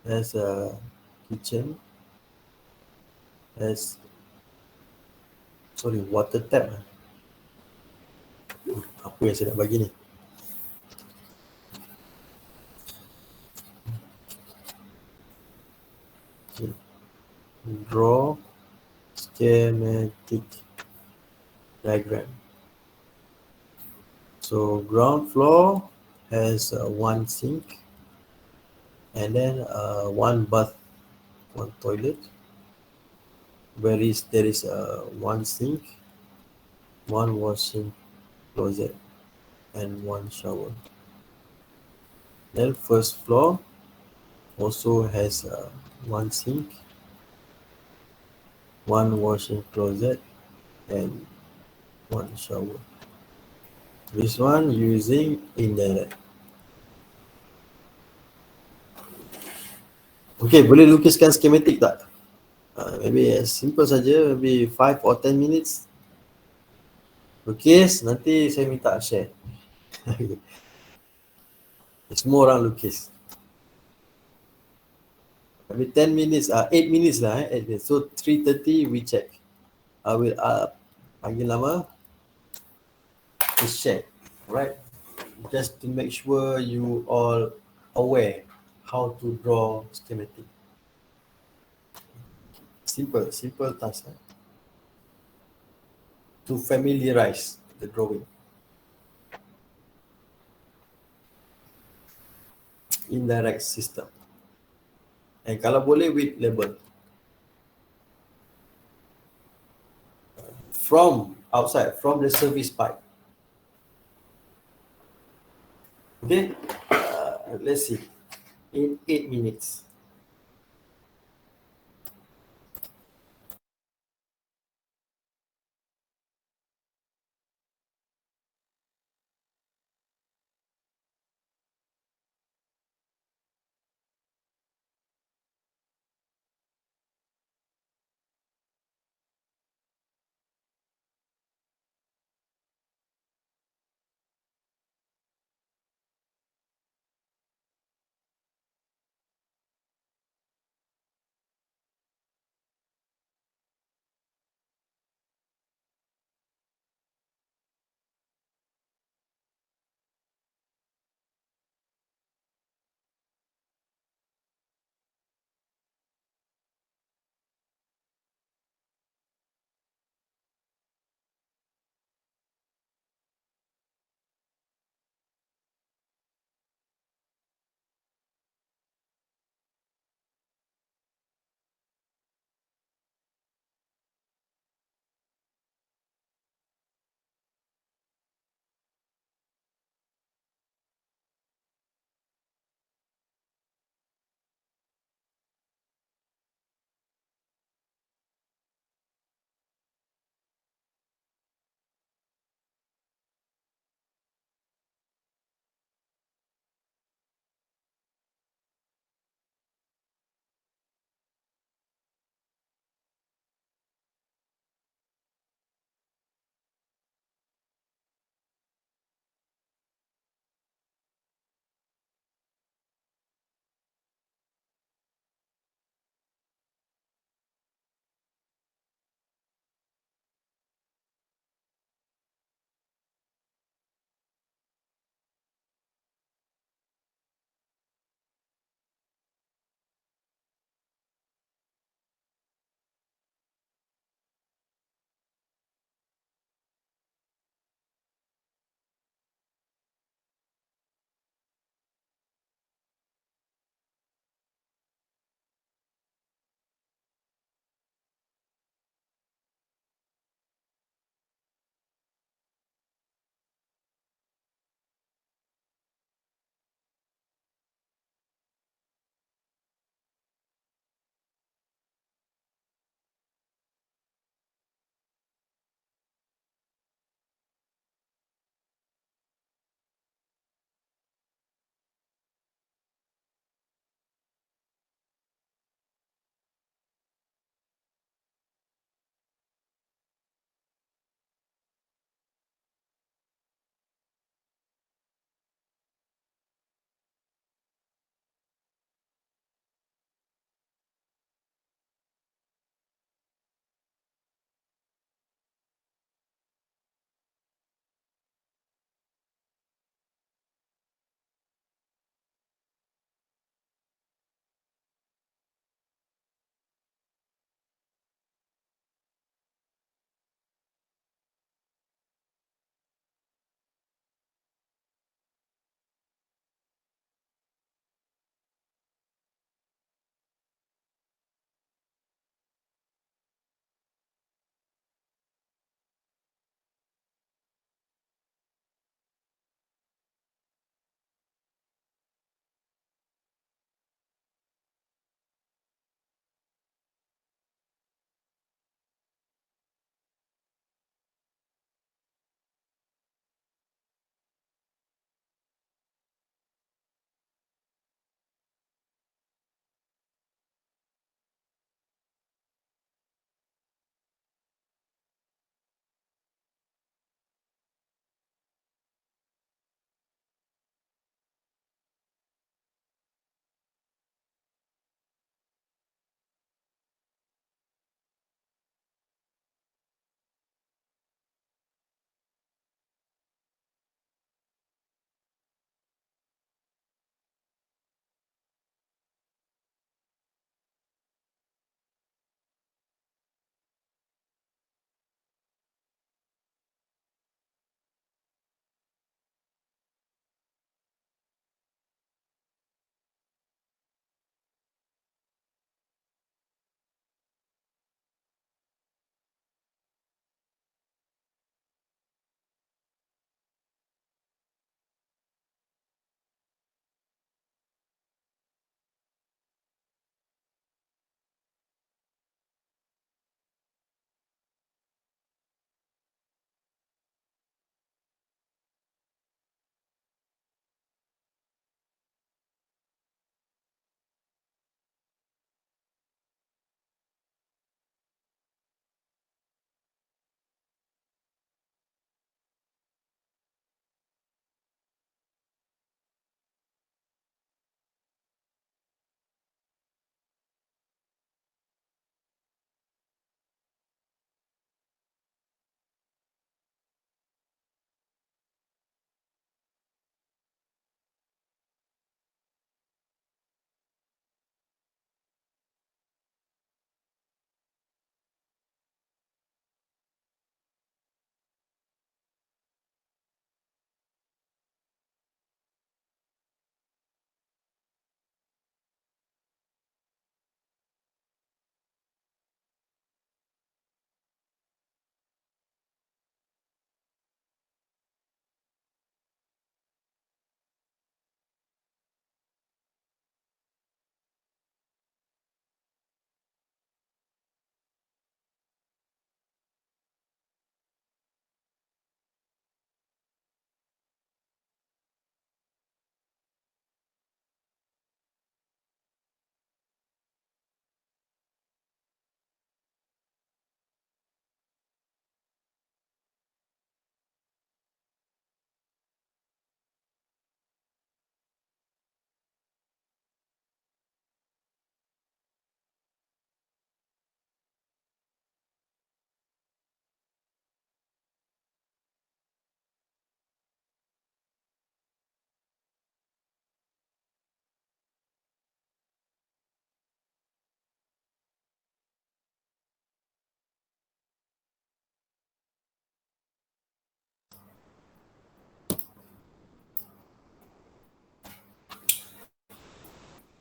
has a kitchen. Has, sorry, water tap. Apa yang saya nak bagi ni? Okay. Draw schematic diagram. So ground floor has one sink, and then one bath, one toilet. There is one sink, one washing closet, and one shower. Then first floor also has one sink, one washing closet, and one shower. This one using indirect. Okay, boleh lukiskan schematic tak? Maybe simple saja, maybe 5 or 10 minutes. Lukis, nanti saya minta share. Semua orang lukis. Maybe 10 minutes, 8 minutes lah. 8 minutes. So 3:30 we check. I will panggil nama, to share, right? Just to make sure you all aware how to draw schematic. Simple task. To familiarize the drawing. Indirect system. And kalau boleh with label. From outside, from the service pipe. Okay, let's see. in 8 minutes.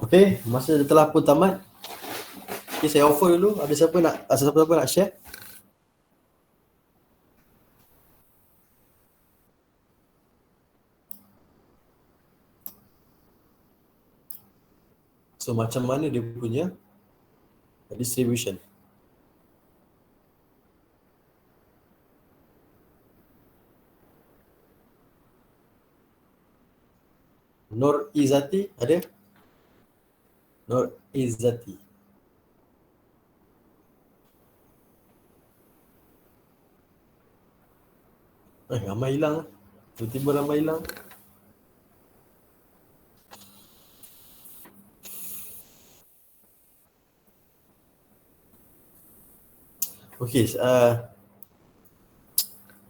Okay, masa telah pun tamat. Okay, saya offer dulu. Ada siapa nak share? So macam mana dia punya distribution? Nur Izzati ada? Nur Izzati. Ramai hilang. Tiba-tiba ramai hilang. Okay,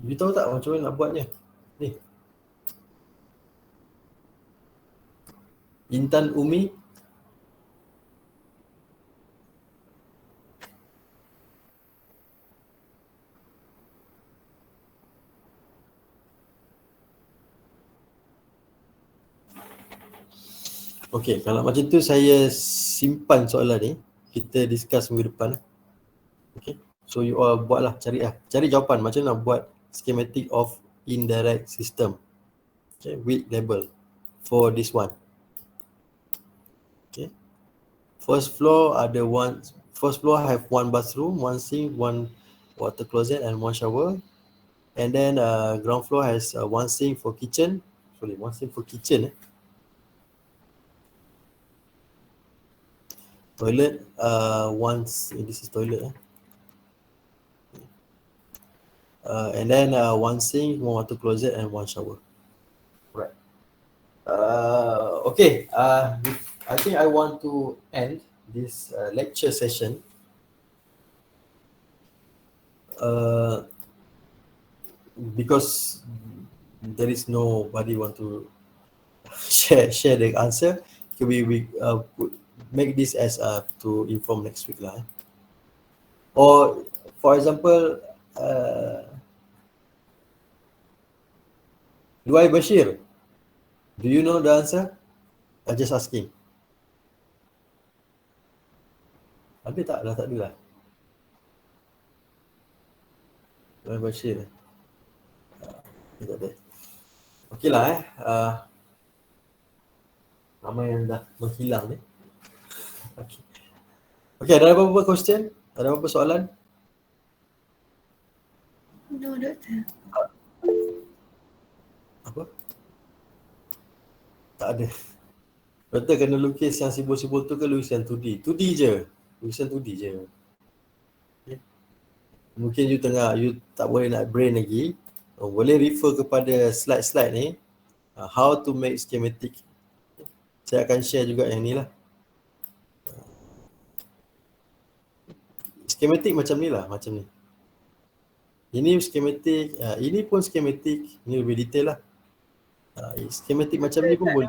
you tahu tak macam mana nak buatnya? Ni. Intan Umi. Okay, kalau macam tu saya simpan soalan ni. Kita discuss minggu depan. Okay, so you all buatlah, cari jawapan macam mana nak buat schematic of indirect system. Okay, with label for this one. Okay, first floor have one bathroom, one sink, one water closet and one shower. And then ground floor has one sink for kitchen. Toilet, this is toilet. And then one sink, one water closet and one shower. Right. Okay. I think I want to end this lecture session. Because there is nobody want to share the answer. We make this as to inform next week lah. Or for example, Luai Bashir, do you know the answer? I'm just asking. Ada tak? Dah tak ada lah. Luai Bashir. Tak ada. Okey lah ramai yang dah menghilang ni. Okay, ada apa-apa question? Ada apa-apa soalan? No, doktor. Apa? Tak ada. Doktor kena lukis yang simbol-simbol tu ke lukisan 2D? 2D je. Lukisan 2D je. Okay. Mungkin you tak boleh nak brain lagi. Boleh refer kepada slide-slide ni. How to make schematic. Saya akan share juga yang ni lah. Schematic macam ni lah, macam ni. Ini schematic, ini pun schematic. Ini lebih detail lah. Schematic macam ni pun boleh.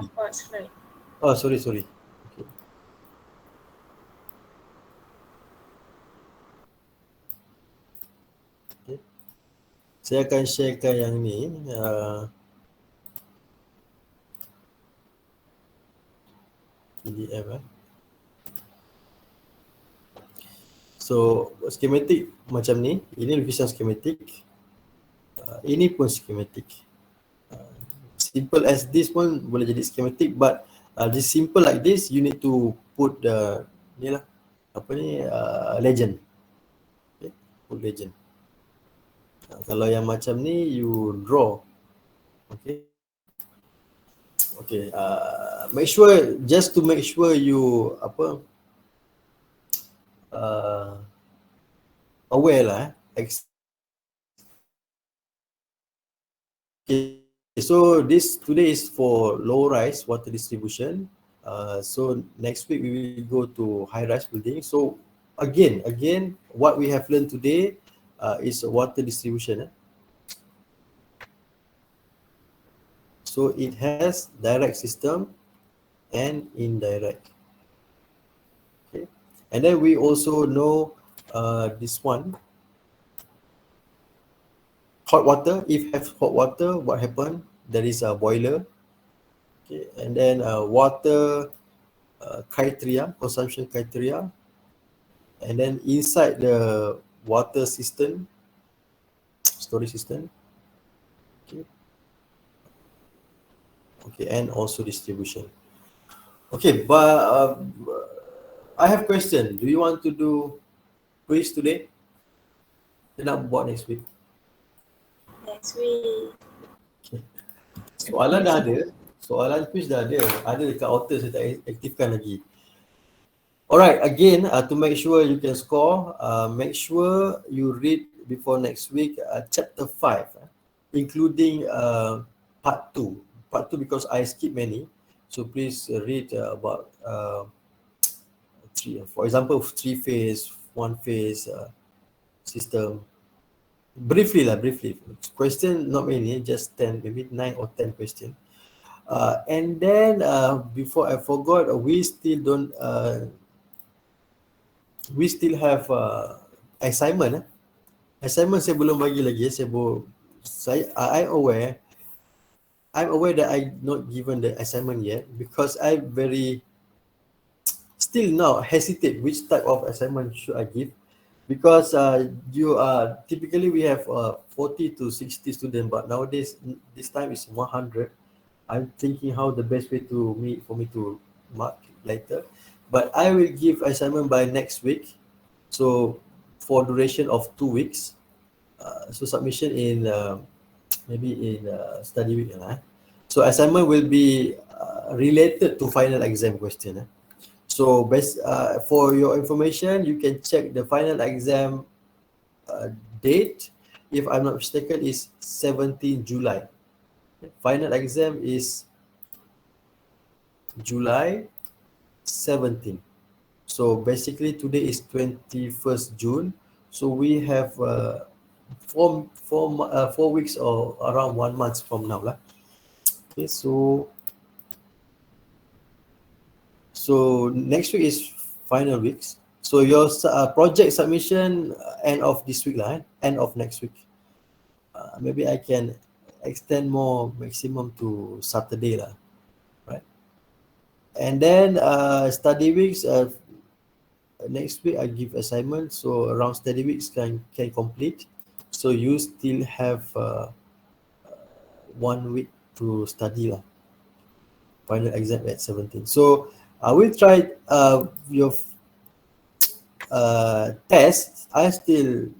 Oh, sorry. Okay. Okay. Saya akan sharekan yang ni. PDF So schematic macam ni. Ini lukisan schematic. Ini pun schematic. Simple as this pun boleh jadi schematic, but this simple like this, you need to put the ni lah, legend. Okay, put legend. Kalau yang macam ni you draw. Okay, make sure, just to make sure you aware lah. Okay, so today is for low rise water distribution. So next week we will go to high rise building. So again, what we have learned today is water distribution. So it has direct system and indirect. Okay, and then we also know this one, hot water. If have hot water, what happen? There is a boiler. Okay, and then water criteria, consumption criteria, and then inside the water system, storage system, okay, okay, and also distribution. Okay, but I have question. Do you want to do quiz today? Kita nak buat next week. Next week. Okay. Soalan dah ada. Soalan quiz dah ada. Ada dekat author, saya tak aktifkan lagi. Alright, again, to make sure you can score, make sure you read before next week chapter 5, including part 2. Part 2 because I skip many. So please read about three, for example, 3-phase, 1-phase system. Briefly. Question not many, just 10, maybe 9 or 10 questions. And then before I forgot, we still have assignment. Assignment saya belum bagi lagi. I'm aware that I not given the assignment yet because I still now hesitate which type of assignment should I give, because typically we have 40 to 60 students, but nowadays this time is 100. I'm thinking how the best way for me to mark later, but I will give assignment by next week, so for duration of 2 weeks. So submission in maybe in study week. So assignment will be related to final exam question. So for your information, you can check the final exam date. If I'm not mistaken, is 17 July. Final exam is July 17. So basically today is 21st June. So we have 4 weeks or around 1 month from now. Okay, so next week is final weeks. So your project submission end of this week end of next week. Maybe I can extend more, maximum to Saturday right? And then study weeks, next week I give assignment, so around study weeks can complete. So you still have 1 week to study final exam at 17. So I will try your test. I still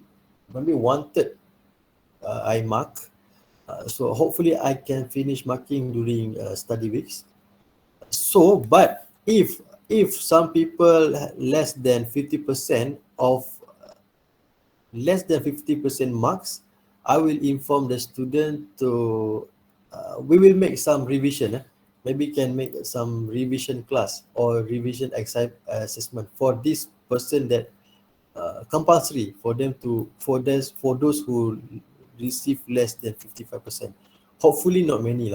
maybe wanted I mark. So hopefully I can finish marking during study weeks. So, but if some people less than 50% marks, I will inform the student to we will make some revision. Maybe can make some revision class or revision assessment for this person that compulsory for them for those who receive less than 55%. Hopefully not many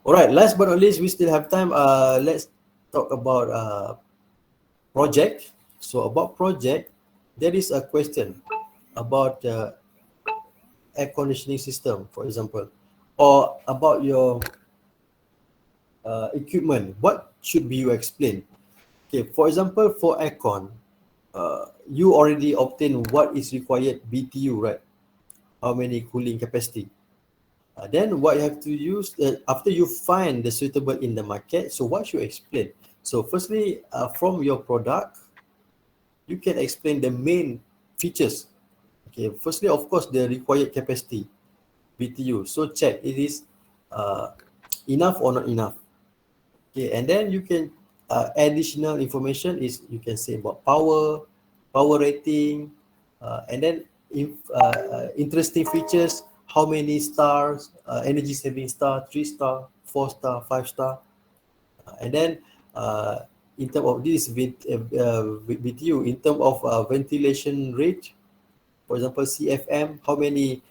Alright, last but not least, we still have time. Let's talk about project. So about project, there is a question about air conditioning system, for example, or about your equipment. What should be you explain? Okay, for example, for aircon, you already obtain what is required BTU, right? How many cooling capacity? Then what you have to use after you find the suitable in the market. So what should you explain? So firstly, from your product, you can explain the main features. Okay, firstly, of course, the required capacity, BTU. So check it is enough or not enough. Okay, and then you can additional information is you can say about power rating, and then interesting features. How many stars, energy saving star, 3 star, 4 star, 5 star. And then in terms of this BTU, in terms of ventilation rate, for example, CFM, how many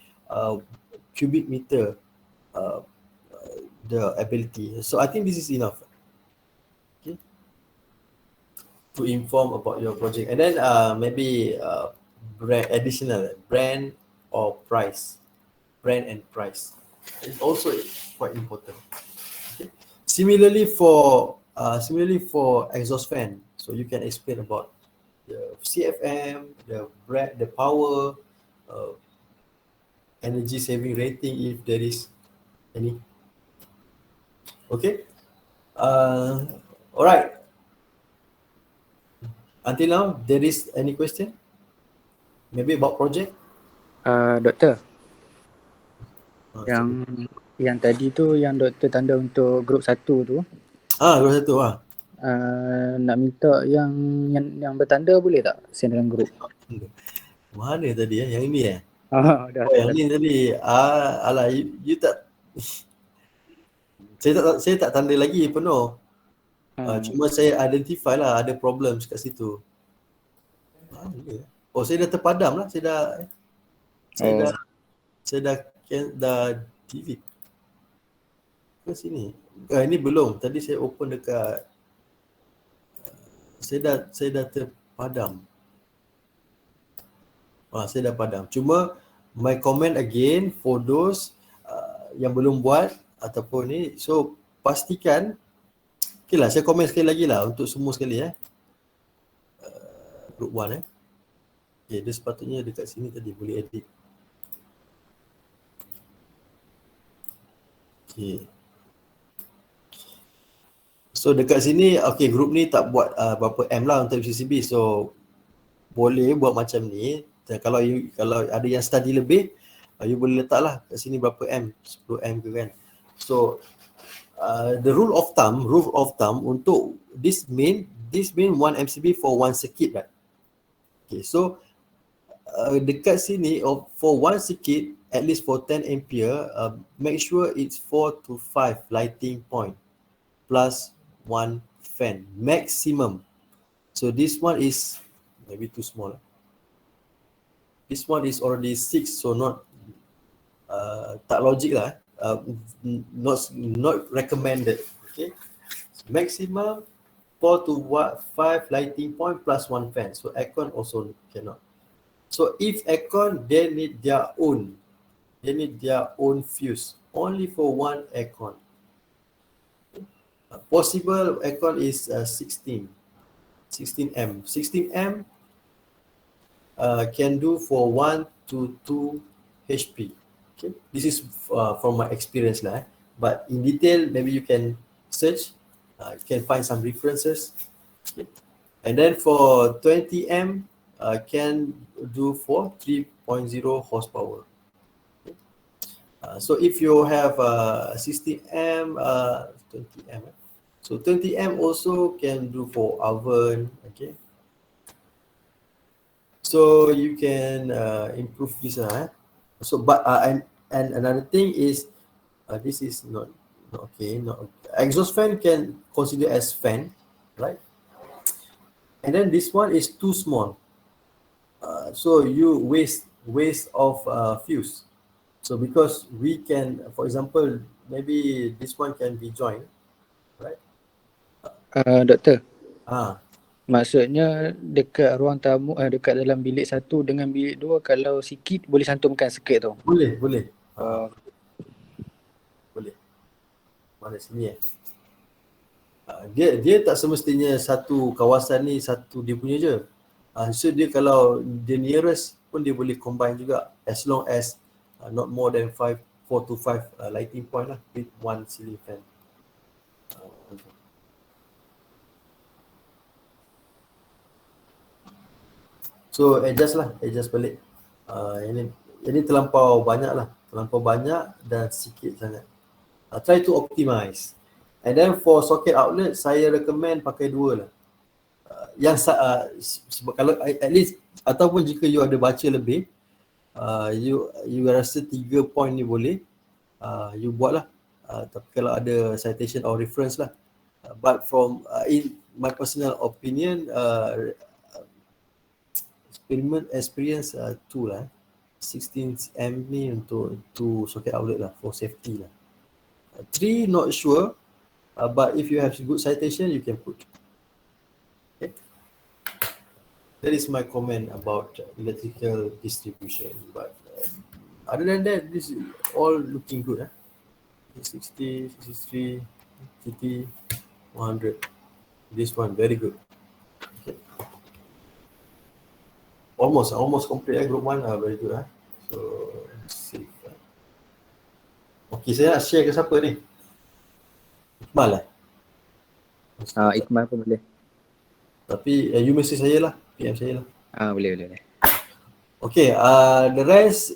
cubic meter the ability. So I think this is enough to inform about your project. And then maybe additional brand or price. Brand and price. It's also quite important. Okay. Similarly, for Similarly for exhaust fan, so you can explain about the CFM, the power, uh, energy saving rating if there is any. Okay. All right. Until now, there is any question? Maybe about project? Doktor, Sorry. yang tadi tu yang doktor tanda untuk grup 1 tu, Grup 1 nak minta yang bertanda boleh tak send dalam grup? Mana tadi Yang ini Dah yang ni tadi. Alah, you tak saya tak tanda lagi penuh. Cuma saya identify lah ada problem kat situ. Saya dah terpadam lah. Saya dah delete ke sini. Ini belum. Tadi saya open dekat saya dah terpadam. Saya dah padam. Cuma my comment again for those yang belum buat ataupun ni, so pastikan. Okay lah, saya komen sekali lagi lah untuk semua sekali group 1 okay, dia sepatutnya dekat sini tadi boleh edit. Okay. So dekat sini, okay, group ni tak buat berapa M lah untuk FCCB, so boleh buat macam ni. Dan kalau ada yang study lebih, you boleh letak lah kat sini berapa M, 10 M ke kan. So the rule of thumb untuk this mean 1 MCB for 1 circuit, right? Okay, so dekat sini for 1 circuit, at least for 10 ampere, make sure it's 4 to 5 lighting point plus 1 fan maximum. So this one is maybe too small. This one is already 6, so not tak logic lah. Not recommended. Okay, maximum 4 to 5 lighting point plus 1 fan. So aircon also cannot. So if aircon, they need their own fuse only for 1 aircon. Possible aircon is 16 M. 16 M can do for 1 to 2 HP. Okay, this is from my experience lah. But in detail, maybe you can search, you can find some references. Okay. And then for 20 M, can do for 3.0 horsepower. Okay. So if you have 60 M, 20 M, so 20 M also can do for oven. Okay. So you can improve this. So but and another thing is this is not okay. Exhaust fan can consider as fan, right? And then this one is too small. So you waste of fuse. So because we can, for example, maybe this one can be joined, right? Doktor. Maksudnya dekat ruang tamu, dekat dalam bilik 1 dengan bilik 2, kalau sikit boleh santumkan circuit tu? Boleh. Boleh. Mana sini dia tak semestinya satu kawasan ni satu dia punya je. So dia kalau dia nearest pun dia boleh combine juga, as long as not more than 4 to 5 lighting point lah with 1 ceiling fan. So adjust balik. Ini terlampau banyak dan sikit sangat. Try to optimize. And then for socket outlet, saya recommend pakai 2 lah. Kalau at least, ataupun jika you ada baca lebih, you rasa 3 point ni boleh, you buat lah. Tapi kalau ada citation or reference lah. But from in my personal opinion, experience 2 lah. 16 M ni untuk 2 socket outlet lah, for safety lah. 3 not sure, but if you have good citation, you can put. Okay. That is my comment about electrical distribution. But other than that, this is all looking good. 60, 63, 50. 100. This one very good. Okay. Almost complete group 1 very good So let's see. Okay, saya nak share ke siapa ni? Iqmal Iqmal pun boleh. Tapi you message saya lah, PM saya lah. Boleh. Okay, the rest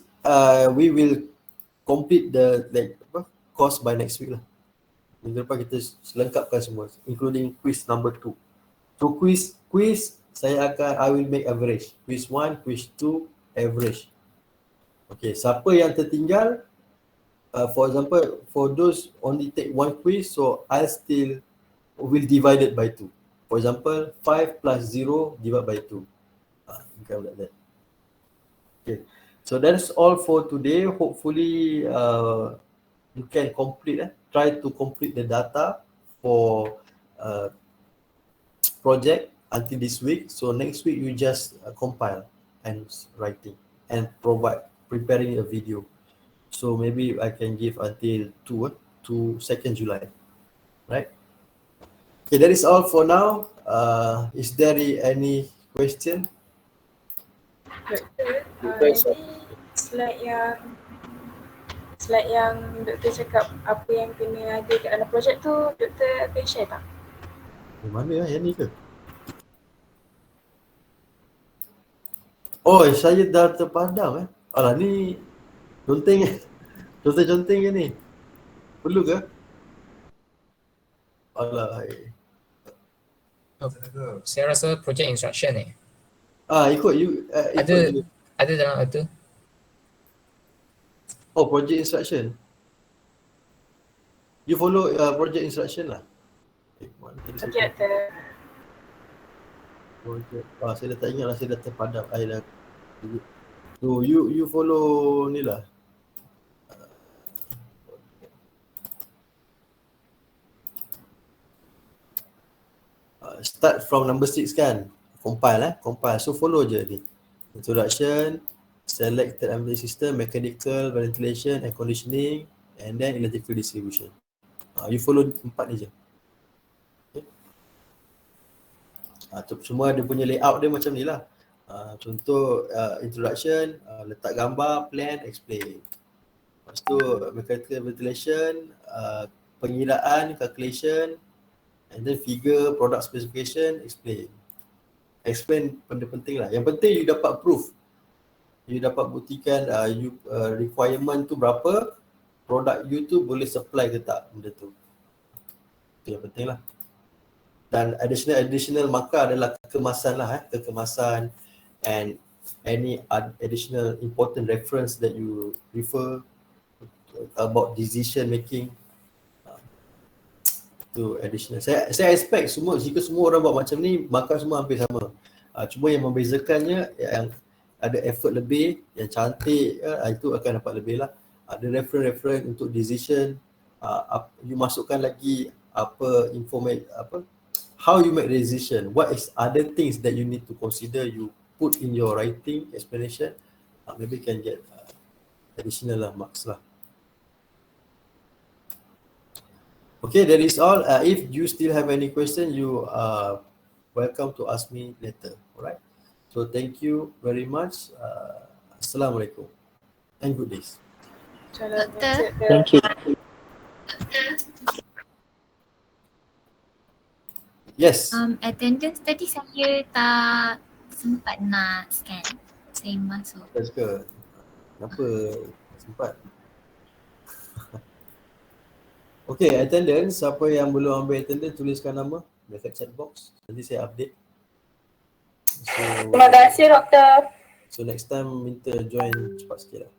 we will complete the course by next week lah. Minggu depan kita selengkapkan semua, including quiz number 2. So quiz I will make average. Quiz 1, quiz 2, average. Okay, siapa yang tertinggal, for example, for those only take one quiz, so I still will divide it by 2. For example, 5 plus 0 divided by 2. Kind of like that. Okay, so that's all for today. Hopefully, you can try to complete the data for project until this week. So next week you just compile and writing and preparing a video. So maybe I can give until 2nd July, right? Okay, that is all for now. Is there any question? Doktor, slide yang doktor cakap apa yang kena ada kat dalam projek tu, doktor akan share tak? Di mana yang ni ke? Oh, saya dah terpadam Alah ni conteng ke ni? Perlu ke? Alah. Saya rasa project instruction Ikut ada dalam itu. Oh, project instruction. You follow project instruction lah. Okay, doktor. Saya dah tak ingat lah, saya dah terpadam. So you follow ni lah. Start from number 6 kan. Compile. So follow je ni. Introduction, selected ambient system, mechanical, ventilation, air conditioning, and then electrical distribution. You follow 4 ni je. Semua dia punya layout dia macam ni lah. Contoh introduction, letak gambar, plan, explain. Lepas tu mechanical ventilation, pengiraan, calculation, and then figure, product specification, explain. Explain benda penting lah. Yang penting you dapat proof. You dapat buktikan requirement tu berapa, produk you tu boleh supply ke tak benda tu. Itu yang penting lah. Dan additional markah adalah kekemasan lah kekemasan and any additional important reference that you refer about decision making. Itu additional. Saya expect jika semua orang buat macam ni, markah semua hampir sama. Cuma yang membezakannya yang ada effort lebih, yang cantik itu akan dapat lebih lah. Ada reference untuk decision, you masukkan lagi how you make decision, what is other things that you need to consider, you put in your writing explanation, maybe can get additional marks lah. Okay, that is all. If you still have any question, you are welcome to ask me later. Alright. So thank you very much. Assalamualaikum and good days. Doktor. Thank you. Yes. Attendance tadi saya tak sempat nak scan. Saya masuk. That's good. Kenapa sempat? Okay, attendance. Siapa yang belum ambil attendance, tuliskan nama dekat chat box. Nanti saya update. So, Terima kasih, doktor. So next time minta join cepat sikit lah.